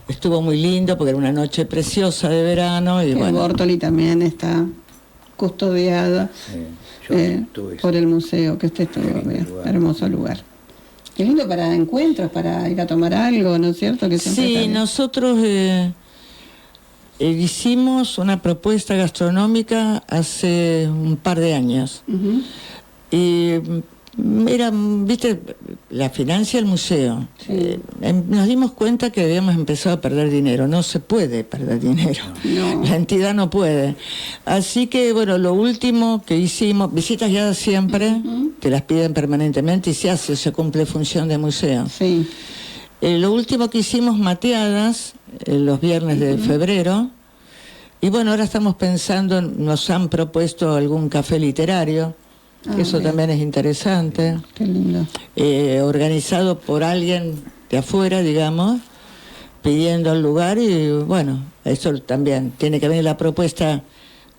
Estuvo muy lindo porque era una noche preciosa de verano y El bueno. Bortoli también está custodiada Yo estuve- por el museo, que esté todo lindo bien, lugar. hermoso lugar. Qué lindo para encuentros, para ir a tomar algo, ¿no es cierto? Que siempre Sí, está bien. nosotros hicimos una propuesta gastronómica hace un par de años. Ujú. Y era, viste, la financia el museo. Sí. Nos dimos cuenta que habíamos empezado a perder dinero. No se puede perder dinero. No. La entidad no puede. Así que, bueno, lo último que hicimos, visitas guiadas siempre, te las piden permanentemente y se hace, se cumple función de museo. Sí. Lo último que hicimos, mateadas, los viernes de febrero. Y bueno, ahora estamos pensando, nos han propuesto algún café literario, que eso bien. también es interesante, Qué lindo. organizado por alguien de afuera, digamos, pidiendo el lugar y bueno, eso también, tiene que venir la propuesta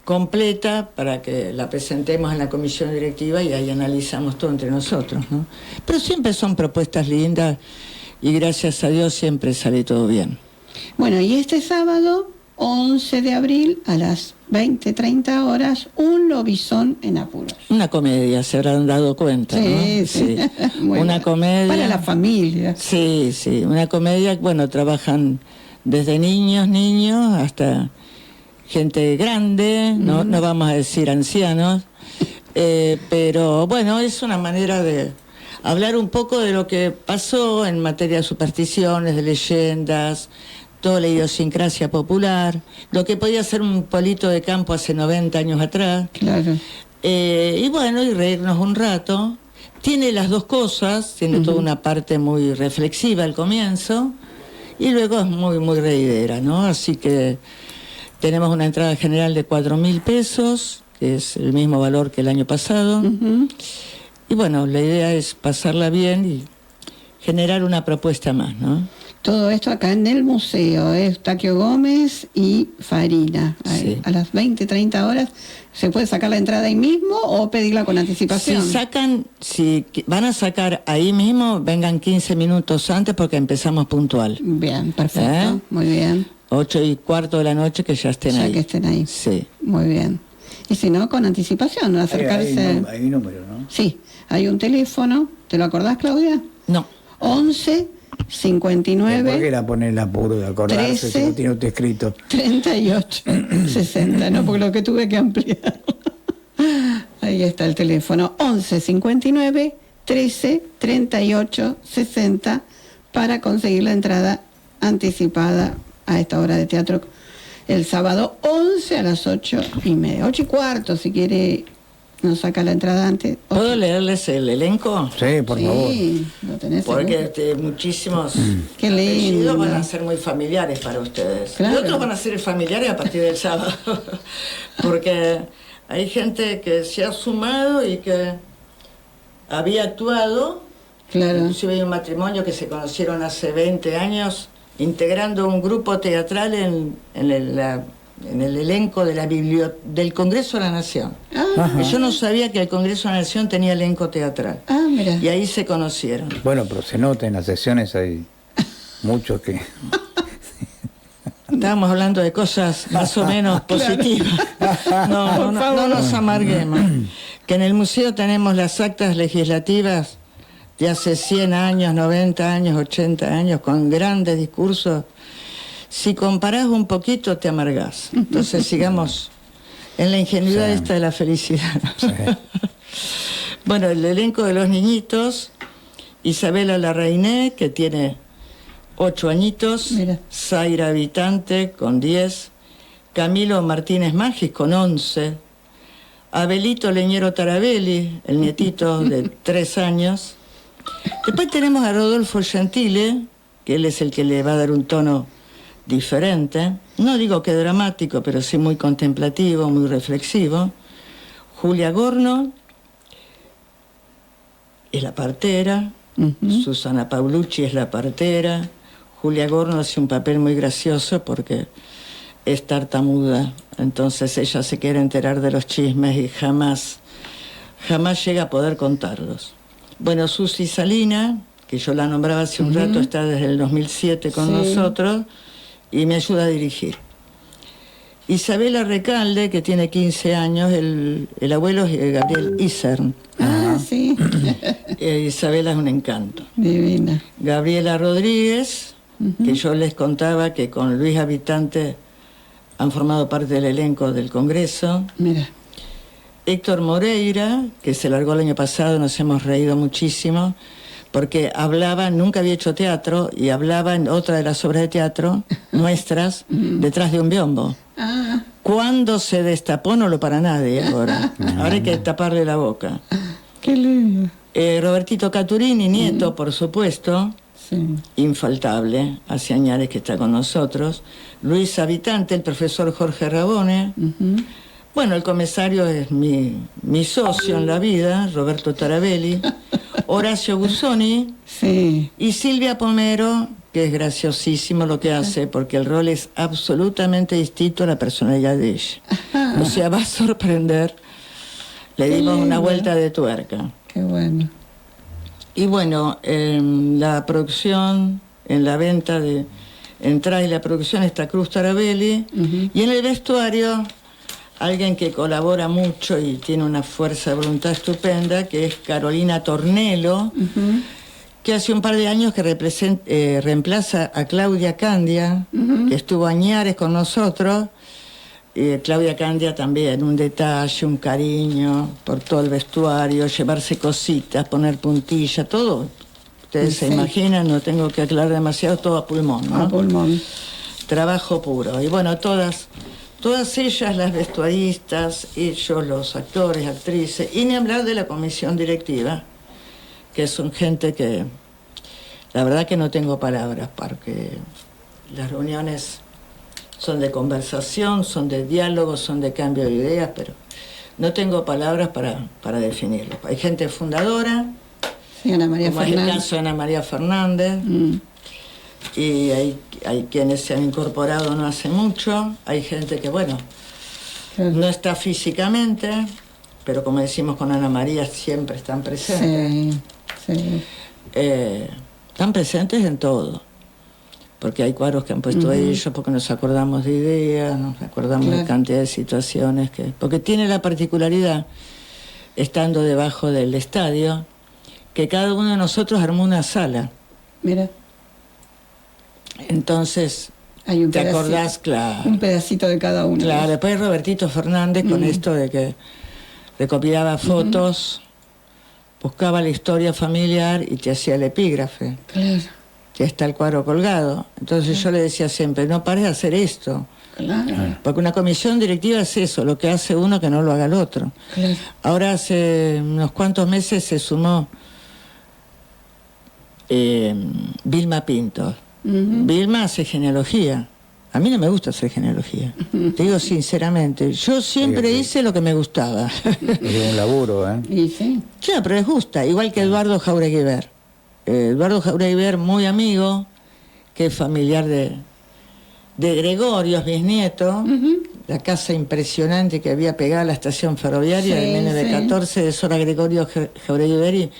completa para que la presentemos en la comisión directiva y ahí analizamos todo entre nosotros, ¿no? Pero siempre son propuestas lindas y gracias a Dios siempre sale todo bien. Bueno, y este sábado, 11 de abril, a las 20:30 horas, Un lobizón en apuros. Una comedia, se habrán dado cuenta, ¿no? Sí. Muy Una bueno. comedia. Para la familia. Sí, una comedia, bueno, trabajan desde niños hasta gente grande, no vamos a decir ancianos, pero bueno, es una manera de hablar un poco de lo que pasó en materia de supersticiones, de leyendas, toda la idiosincrasia popular, lo que podía ser un pueblito de campo hace 90 años atrás. Claro. Y bueno, y reírnos un rato. Tiene las dos cosas, tiene toda una parte muy reflexiva al comienzo, y luego es muy, muy reidera, ¿no? Así que tenemos una entrada general de 4.000 pesos, que es el mismo valor que el año pasado. Y bueno, la idea es pasarla bien y generar una propuesta más, ¿no? Todo esto acá en el museo, Eustaquio Gómez y Farina. Sí. A las 20:30 horas, ¿se puede sacar la entrada ahí mismo o pedirla con anticipación? Si van a sacar ahí mismo, vengan 15 minutos antes porque empezamos puntual. Bien, perfecto, muy bien. 8:15 de la noche que ya estén ahí. Ya que estén ahí. Sí. Muy bien. Y si no, con anticipación, acercarse. Hay número, ¿no? Sí, hay un teléfono, ¿te lo acordás, Claudia? No. 11 ¿Por qué 59 la pone el apuro de acordarse 13, si lo tiene usted escrito? 38 60, no, porque lo que tuve que ampliar. Ahí está el teléfono, 11 59 13 38 60, para conseguir la entrada anticipada a esta obra de teatro el sábado 11 a las 8:30. 8:15, si quiere, nos saca la entrada antes. ¿Puedo leerles el elenco? Sí, por favor. Sí, lo tenés. Porque seguro. muchísimos Qué apellidos lindo. van a ser muy familiares para ustedes. Claro. Y otros van a ser familiares a partir del sábado. Porque hay gente que se ha sumado y que había actuado. Claro. Inclusive hay un matrimonio que se conocieron hace 20 años integrando un grupo teatral en el elenco de del Congreso de la Nación. Ah, Y yo no sabía que el Congreso de la Nación tenía elenco teatral. mira. Y ahí se conocieron. Bueno, pero se nota en las sesiones hay muchos que... Estábamos hablando de cosas más o menos positivas. No nos amarguemos. Que en el museo tenemos las actas legislativas de hace 100 años, 90 años, 80 años, con grandes discursos. Si comparás un poquito, te amargás. Entonces sigamos en la ingenuidad Sí. esta de la felicidad. Sí. Bueno, el elenco de los niñitos: Isabela Larrainé, que tiene 8 añitos, Mira. Zaira Habitante con 10, Camilo Martínez Magis con 11, Abelito Leñero Tarabelli, el nietito de 3 años. Después tenemos a Rodolfo Gentile, que él es el que le va a dar un tono diferente, no digo que dramático, pero sí muy contemplativo, muy reflexivo. Julia Gorno es la partera, Susana Paulucci es la partera. Julia Gorno hace un papel muy gracioso porque es tartamuda, entonces ella se quiere enterar de los chismes y jamás llega a poder contarlos. Bueno, Susi Salina, que yo la nombraba hace un rato, está desde el 2007 con nosotros y me ayuda a dirigir. Isabela Recalde, que tiene 15 años, el abuelo es Gabriel Isern. Sí. Isabela es un encanto. Divina. Gabriela Rodríguez, que yo les contaba que con Luis Habitante han formado parte del elenco del Congreso. Mira. Héctor Moreira, que se largó el año pasado, nos hemos reído muchísimo, porque hablaba, nunca había hecho teatro, y hablaba en otra de las obras de teatro nuestras, detrás de un biombo. Ah, Cuando se destapó no lo para nadie ahora. Ahora hay que taparle la boca. qué lindo. Robertito Caturini, nieto, por supuesto, Sí. infaltable, hace años que está con nosotros. Luis Habitante, el profesor Jorge Rabone. Bueno, el comisario es mi socio en la vida, Roberto Tarabelli. Horacio Guzzoni Sí. y Silvia Pomero, que es graciosísimo lo que hace, porque el rol es absolutamente distinto a la personalidad de ella. Ajá. O sea, va a sorprender. Le Qué dimos una lindo. vuelta de tuerca. Qué bueno. Y bueno, en la producción, en la venta de entrada y la producción está Cruz Tarabelli. Ujú. Y en el vestuario, alguien que colabora mucho y tiene una fuerza de voluntad estupenda, que es Carolina Tornelo, Ujú. que hace un par de años que reemplaza a Claudia Candia, Ujú. que estuvo añares con nosotros. Claudia Candia también, un detalle, un cariño por todo el vestuario, llevarse cositas, poner puntilla, todo. Ustedes se Sí. imaginan, no tengo que aclarar demasiado, todo a pulmón, ¿no? A pulmón. Trabajo puro. Y bueno, todas ellas, las vestuaristas, ellos, los actores, actrices, y ni hablar de la comisión directiva, que son gente que, la verdad que no tengo palabras, porque las reuniones son de conversación, son de diálogo, son de cambio de ideas, pero no tengo palabras para definirlo. Hay gente fundadora, Sí, Ana María como es el Fernández. caso de Ana María Fernández, Mm. y hay quienes se han incorporado no hace mucho, hay gente que, bueno, Claro. no está físicamente, pero como decimos con Ana María, siempre están presentes. Sí, sí. Están presentes en todo, porque hay cuadros que han puesto ellos, porque nos acordamos de ideas, nos acordamos de Claro. cantidad de situaciones, porque tiene la particularidad, estando debajo del estadio, que cada uno de nosotros armó una sala. Mira, Entonces, hay un ¿te pedacito. acordás? Claro. Un pedacito de cada uno. Claro, después Robertito Fernández con esto de que recopilaba fotos, buscaba la historia familiar y te hacía el epígrafe. Claro, Ya está el cuadro colgado. Entonces yo le decía siempre, no pares de hacer esto. claro, Porque una comisión directiva es eso, lo que hace uno que no lo haga el otro. claro. Ahora hace unos cuantos meses se sumó Vilma Pinto. Ujú. Vilma hace genealogía. A mí no me gusta hacer genealogía. Te digo sinceramente, yo siempre Sí, sí. hice lo que me gustaba. Es un laburo, ¿eh? Y sí, Claro, pero les gusta, igual que Eduardo Jauregui Ver. Eduardo Jauregui Ver, muy amigo, que es familiar de Gregorio, es bisnieto, la casa impresionante que había pegado a la estación ferroviaria Sí, en 1914, eso era Gregorio Jauregui Ver y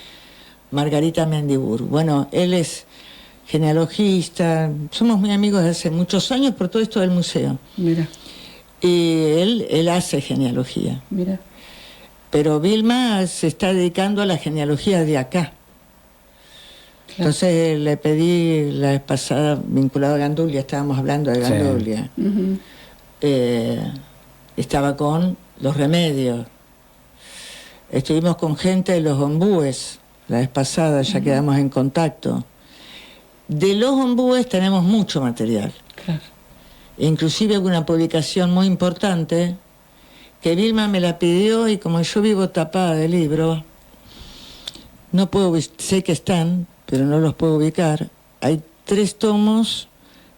Margarita Mendibur. Bueno, él es genealogista, somos muy amigos desde hace muchos años por todo esto del museo. mira, Y él hace genealogía. mira. Pero Vilma se está dedicando a la genealogía de acá. Entonces le pedí la vez pasada, vinculado a Gandulia, estábamos hablando de Sí. Gandulia. Ujú. Estaba con los remedios. Estuvimos con gente de los ombúes la vez pasada, ya quedamos en contacto. De los ombúes tenemos mucho material. Claro. Inclusive hubo una publicación muy importante que Vilma me la pidió y como yo vivo tapada de libros, no puedo, sé que están, pero no los puedo ubicar. Hay 3 tomos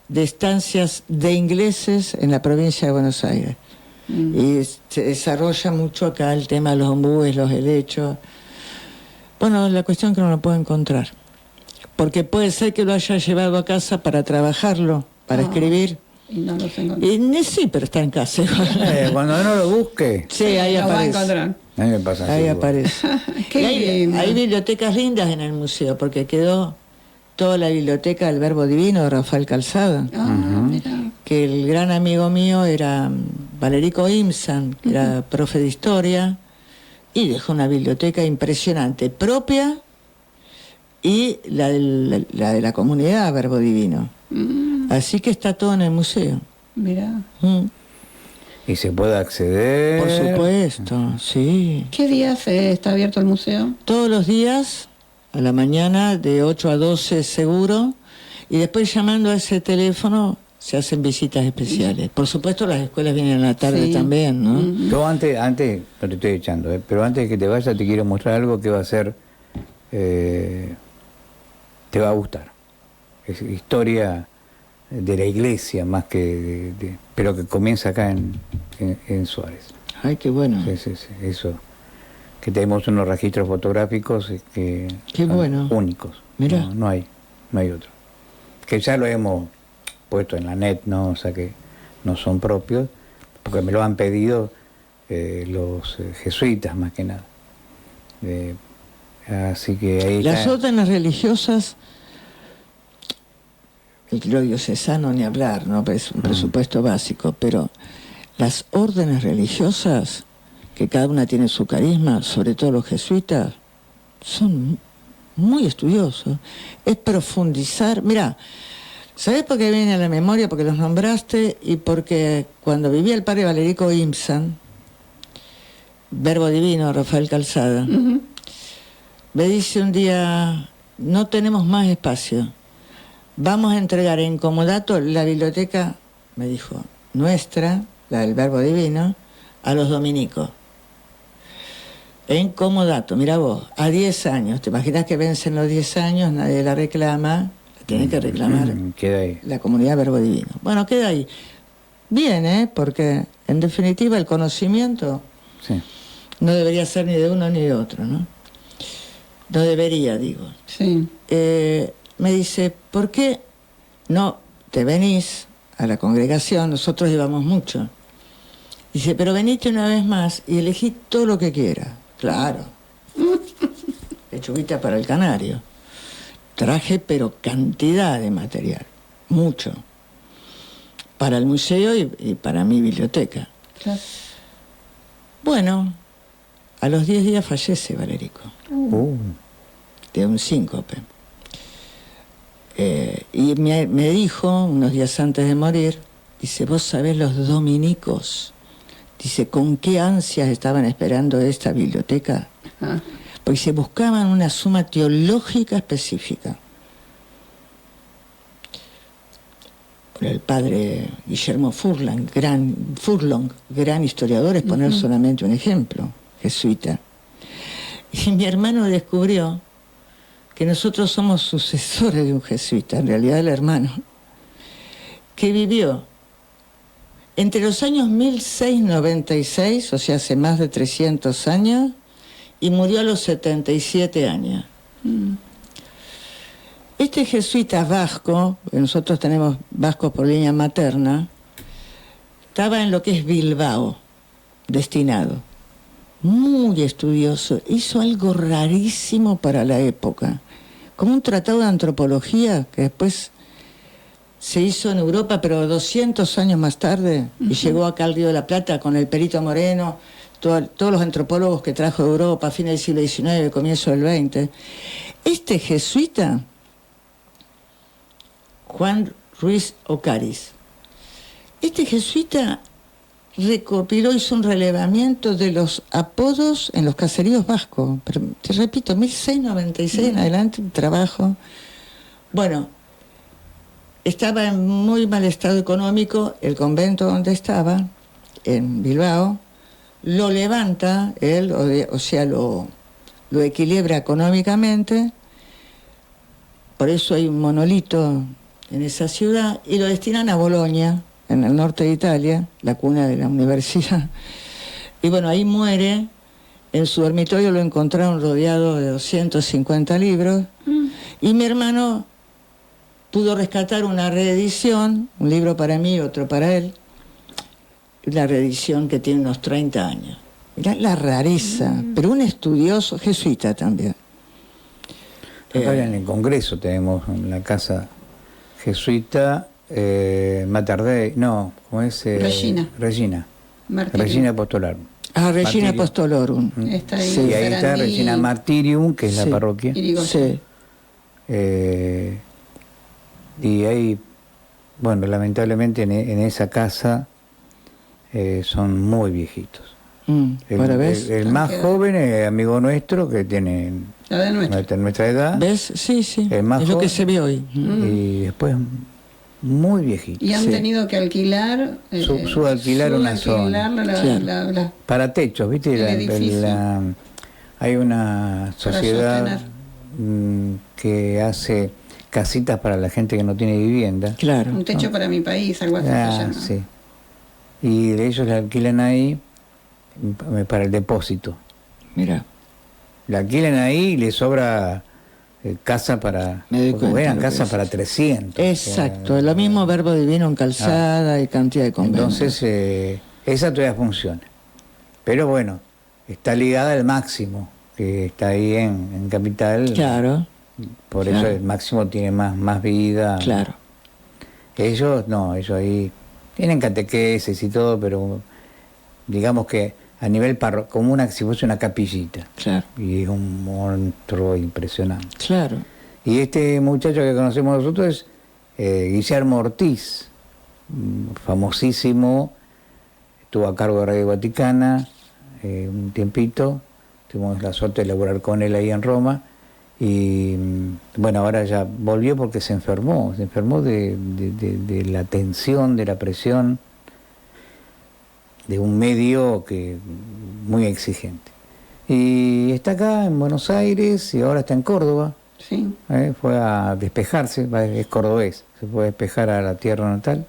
de estancias de ingleses en la provincia de Buenos Aires. Y se desarrolla mucho acá el tema de los ombúes, los helechos. Bueno, la cuestión es que no lo puedo encontrar. Porque puede ser que lo haya llevado a casa para trabajarlo, para escribir. Y no los encontré. Y sí, pero está en casa igual. Cuando no lo busque, Sí, ahí Lo va a aparece. encontrar. a mí me pasa Ahí así, aparece. Qué Y hay, lindo. hay bibliotecas lindas en el museo, porque quedó toda la biblioteca del Verbo Divino de Rafael Calzada, Ah, mira. que el gran amigo mío era Valerico Imsan, que era profe de historia, y dejó una biblioteca impresionante, propia, y la de la comunidad Verbo Divino. Así que está todo en el museo. Mira. Mm. Y se puede acceder. Por supuesto, sí. ¿Qué días está abierto el museo? Todos los días, a la mañana, de 8 a 12 seguro, y después llamando a ese teléfono se hacen visitas especiales. Por supuesto las escuelas vienen a la tarde Sí. también, ¿no? Yo antes, no te estoy echando, pero antes de que te vayas te quiero mostrar algo que va a ser, te va a gustar. Es historia de la iglesia más que pero que comienza acá en Suárez. Ay, qué bueno. Sí, sí, sí, eso. Que tenemos unos registros fotográficos que Qué son bueno. únicos. Mirá. No hay otro. que ya lo hemos puesto en la net, ¿no? O sea que no son propios, porque me lo han pedido los jesuitas más que nada. Así que ahí Las está. órdenes religiosas, el clero diocesano ni hablar, ¿no? Es un presupuesto básico, pero las órdenes religiosas, que cada una tiene su carisma, sobre todo los jesuitas, son muy estudiosos. Es profundizar. Mirá, ¿sabés por qué viene a la memoria? Porque los nombraste y porque cuando vivía el padre Valerico Imsan, Verbo Divino, Rafael Calzada, me dice un día, no tenemos más espacio, vamos a entregar en comodato la biblioteca, me dijo, nuestra, la del Verbo Divino, a los dominicos. En comodato, mira vos, a 10 años, ¿te imaginas que vencen los 10 años, nadie la reclama? La tiene que reclamar Queda ahí. la comunidad Verbo Divino. Bueno, queda ahí. Bien, porque en definitiva el conocimiento Sí. no debería ser ni de uno ni de otro, ¿no? No debería, digo. Sí. Me dice, ¿por qué no te venís a la congregación? Nosotros llevamos mucho. Dice, pero venite una vez más y elegí todo lo que quieras. Claro. Lechuguita para el canario. Traje, pero cantidad de material. Mucho. Para el museo y para mi biblioteca. Claro. Bueno, a los 10 días fallece Valerico. De un síncope. Y me dijo, unos días antes de morir, dice, vos sabés los dominicos, dice, con qué ansias estaban esperando esta biblioteca, porque se buscaban una suma teológica específica. Por el padre Guillermo Furlong, gran historiador, es poner solamente un ejemplo, jesuita. Y mi hermano descubrió que nosotros somos sucesores de un jesuita, en realidad el hermano, que vivió entre los años 1696, o sea, hace más de 300 años, y murió a los 77 años. Este jesuita vasco, que nosotros tenemos vascos por línea materna, estaba en lo que es Bilbao, destinado. Muy estudioso, hizo algo rarísimo para la época, como un tratado de antropología que después se hizo en Europa, pero 200 años más tarde, y llegó acá al Río de la Plata con el Perito Moreno, todos los antropólogos que trajo de Europa a fines del siglo XIX, comienzo del XX. Este jesuita, Juan Ruiz Ocariz, este jesuita recopiló, hizo un relevamiento de los apodos en los caseríos vascos. Pero, te repito, 1696 en adelante, un trabajo. Bueno, estaba en muy mal estado económico el convento donde estaba, en Bilbao, lo levanta él, o sea, lo equilibra económicamente, por eso hay un monolito en esa ciudad, y lo destinan a Bolonia, en el norte de Italia, la cuna de la universidad. Y bueno, ahí muere. En su dormitorio lo encontraron rodeado de 250 libros. Y mi hermano pudo rescatar una reedición, un libro para mí, otro para él. La reedición que tiene unos 30 años. Mirá la rareza, pero un estudioso jesuita también. Ahora en el Congreso tenemos en la casa jesuita Mater Dei, no, ¿cómo es? Regina Apostolorum. Ah, Regina Martirium. Apostolorum. Está ahí. Sí. Y ahí está Regina Martirium, que es la parroquia. Sí. Y ahí, bueno, lamentablemente en esa casa son muy viejitos. Ahora ves. El más joven es amigo nuestro, que tiene La de nuestra edad. ¿Ves? Sí. El más Es lo que joven. se ve hoy. Y después muy viejito. Y han Sí. tenido que alquilar. Subalquilar una zona. La Para techos, ¿viste? El edificio. Hay una sociedad sostener. que hace casitas para la gente que no tiene vivienda. Claro. un techo para mi país, algo así se llama. Sí. Y ellos la alquilan ahí para el depósito. Mira. La alquilan ahí y le sobra casa para... Me doy porque cuenta eran lo que casas es. para 300. Exacto, lo mismo verbo divino en calzada y cantidad de conventos. Entonces, esa todavía funciona. Pero bueno, está ligada al máximo, que está ahí en Capital. Claro, Por claro. eso el máximo tiene más vida. claro. Ellos no, ellos ahí tienen catequesis y todo, pero digamos que a nivel como si fuese una capillita. Claro, Y es un monstruo impresionante. claro. Y este muchacho que conocemos nosotros es Guillermo Ortiz, famosísimo, estuvo a cargo de Radio Vaticana un tiempito, tuvimos la suerte de laburar con él ahí en Roma, y bueno, ahora ya volvió porque se enfermó de la tensión, de la presión, de un medio que muy exigente. Y está acá en Buenos Aires y ahora está en Córdoba. Sí. Fue a despejarse, es cordobés, se fue a despejar a la tierra natal.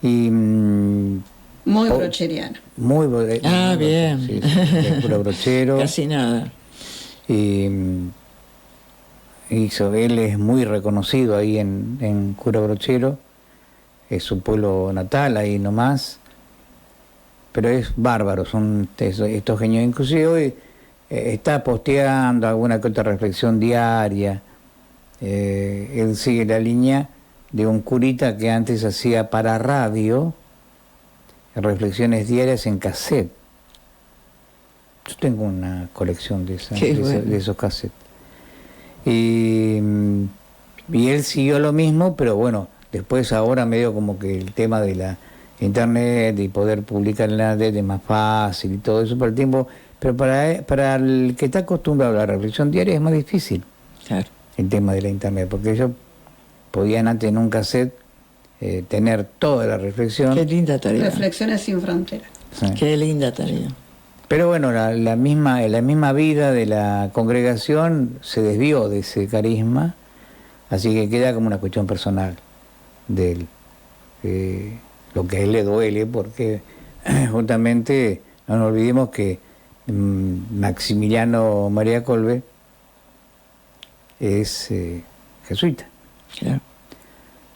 Y Muy brocheriano. muy Bien. sí, es puro brochero. Casi nada. Y él es muy reconocido ahí en Cura Brochero, es su pueblo natal ahí nomás, pero es bárbaro, son estos genios. Inclusive hoy está posteando alguna que otra reflexión diaria. Él sigue la línea de un curita que antes hacía para radio reflexiones diarias en cassette. Yo tengo una colección de esos cassettes. Y él siguió lo mismo, pero bueno, después ahora medio como que el tema de la internet y poder publicar en la red es más fácil y todo eso para el tiempo, pero para el que está acostumbrado a la reflexión diaria es más difícil. Claro. El tema de la internet, porque ellos podían antes en un cassette tener toda la reflexión. Qué linda tarea. Reflexiones sin fronteras. Sí. Qué linda tarea. Pero bueno, la misma vida de la congregación se desvió de ese carisma, así que queda como una cuestión personal de él. Lo que a él le duele, porque justamente no nos olvidemos que Maximiliano María Kolbe es jesuita, Claro,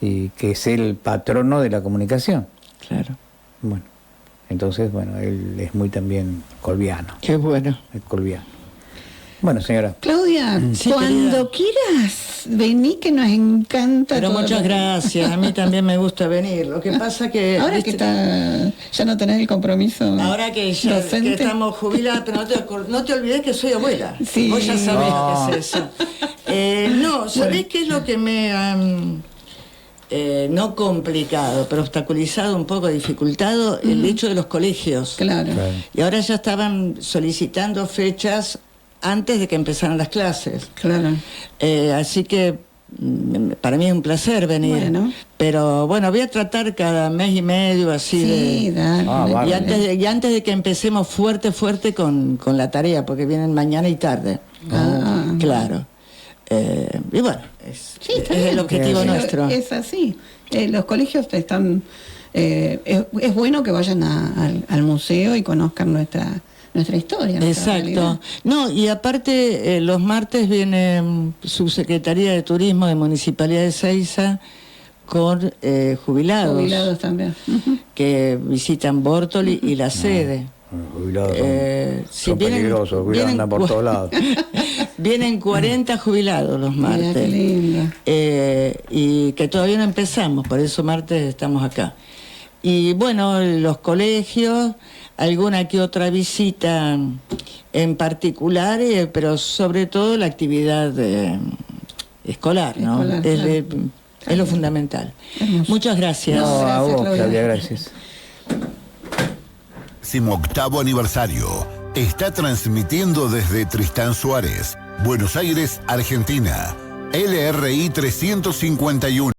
y que es el patrono de la comunicación. claro. Bueno, entonces, bueno, él es muy también colbiano, Qué bueno. es colbiano. Bueno, señora. Claudia, Sí, cuando quieras, vení que nos encanta. Pero todo muchas lo que- gracias, a mí también me gusta venir. Lo que pasa que... Ahora que ya no tenés el compromiso Ahora que ya docente. que estamos jubilados, pero no te olvides que soy abuela. Sí. Vos ya sabés No. lo que es eso. No, ¿sabés qué es lo que me han, no complicado, pero obstaculizado un poco, dificultado? El hecho de los colegios. Claro. Claro. Y ahora ya estaban solicitando fechas antes de que empezaran las clases. Claro. Así que para mí es un placer venir. Bueno. Pero bueno, voy a tratar cada mes y medio así Sí, de... dale. bárbaro. Y antes de que empecemos fuerte con la tarea, porque vienen mañana y tarde. Claro. Y bueno, Sí, está es bien. el objetivo Sí, sí. nuestro. Es así. Los colegios están... es bueno que vayan al museo y conozcan nuestra historia. nuestra realidad. Exacto. No, y aparte los martes viene Subsecretaría de Turismo de Municipalidad de Seiza con jubilados Jubilados también. Ujú. que visitan Bórtoli y la sede. Los jubilados Sí, son peligrosos, los jubilados andan por todos lados. Vienen 40 jubilados los Mira, martes. qué lindo. Y que todavía no empezamos, por eso martes estamos acá. Y bueno, los colegios, alguna que otra visita en particular, pero sobre todo la actividad escolar, ¿no? Escolar, claro. Es lo fundamental. Hermoso. Muchas gracias. No, a Gracias, vos, Claudia. Claudia, gracias. 18º aniversario. Está transmitiendo desde Tristán Suárez, Buenos Aires, Argentina. LRI 351.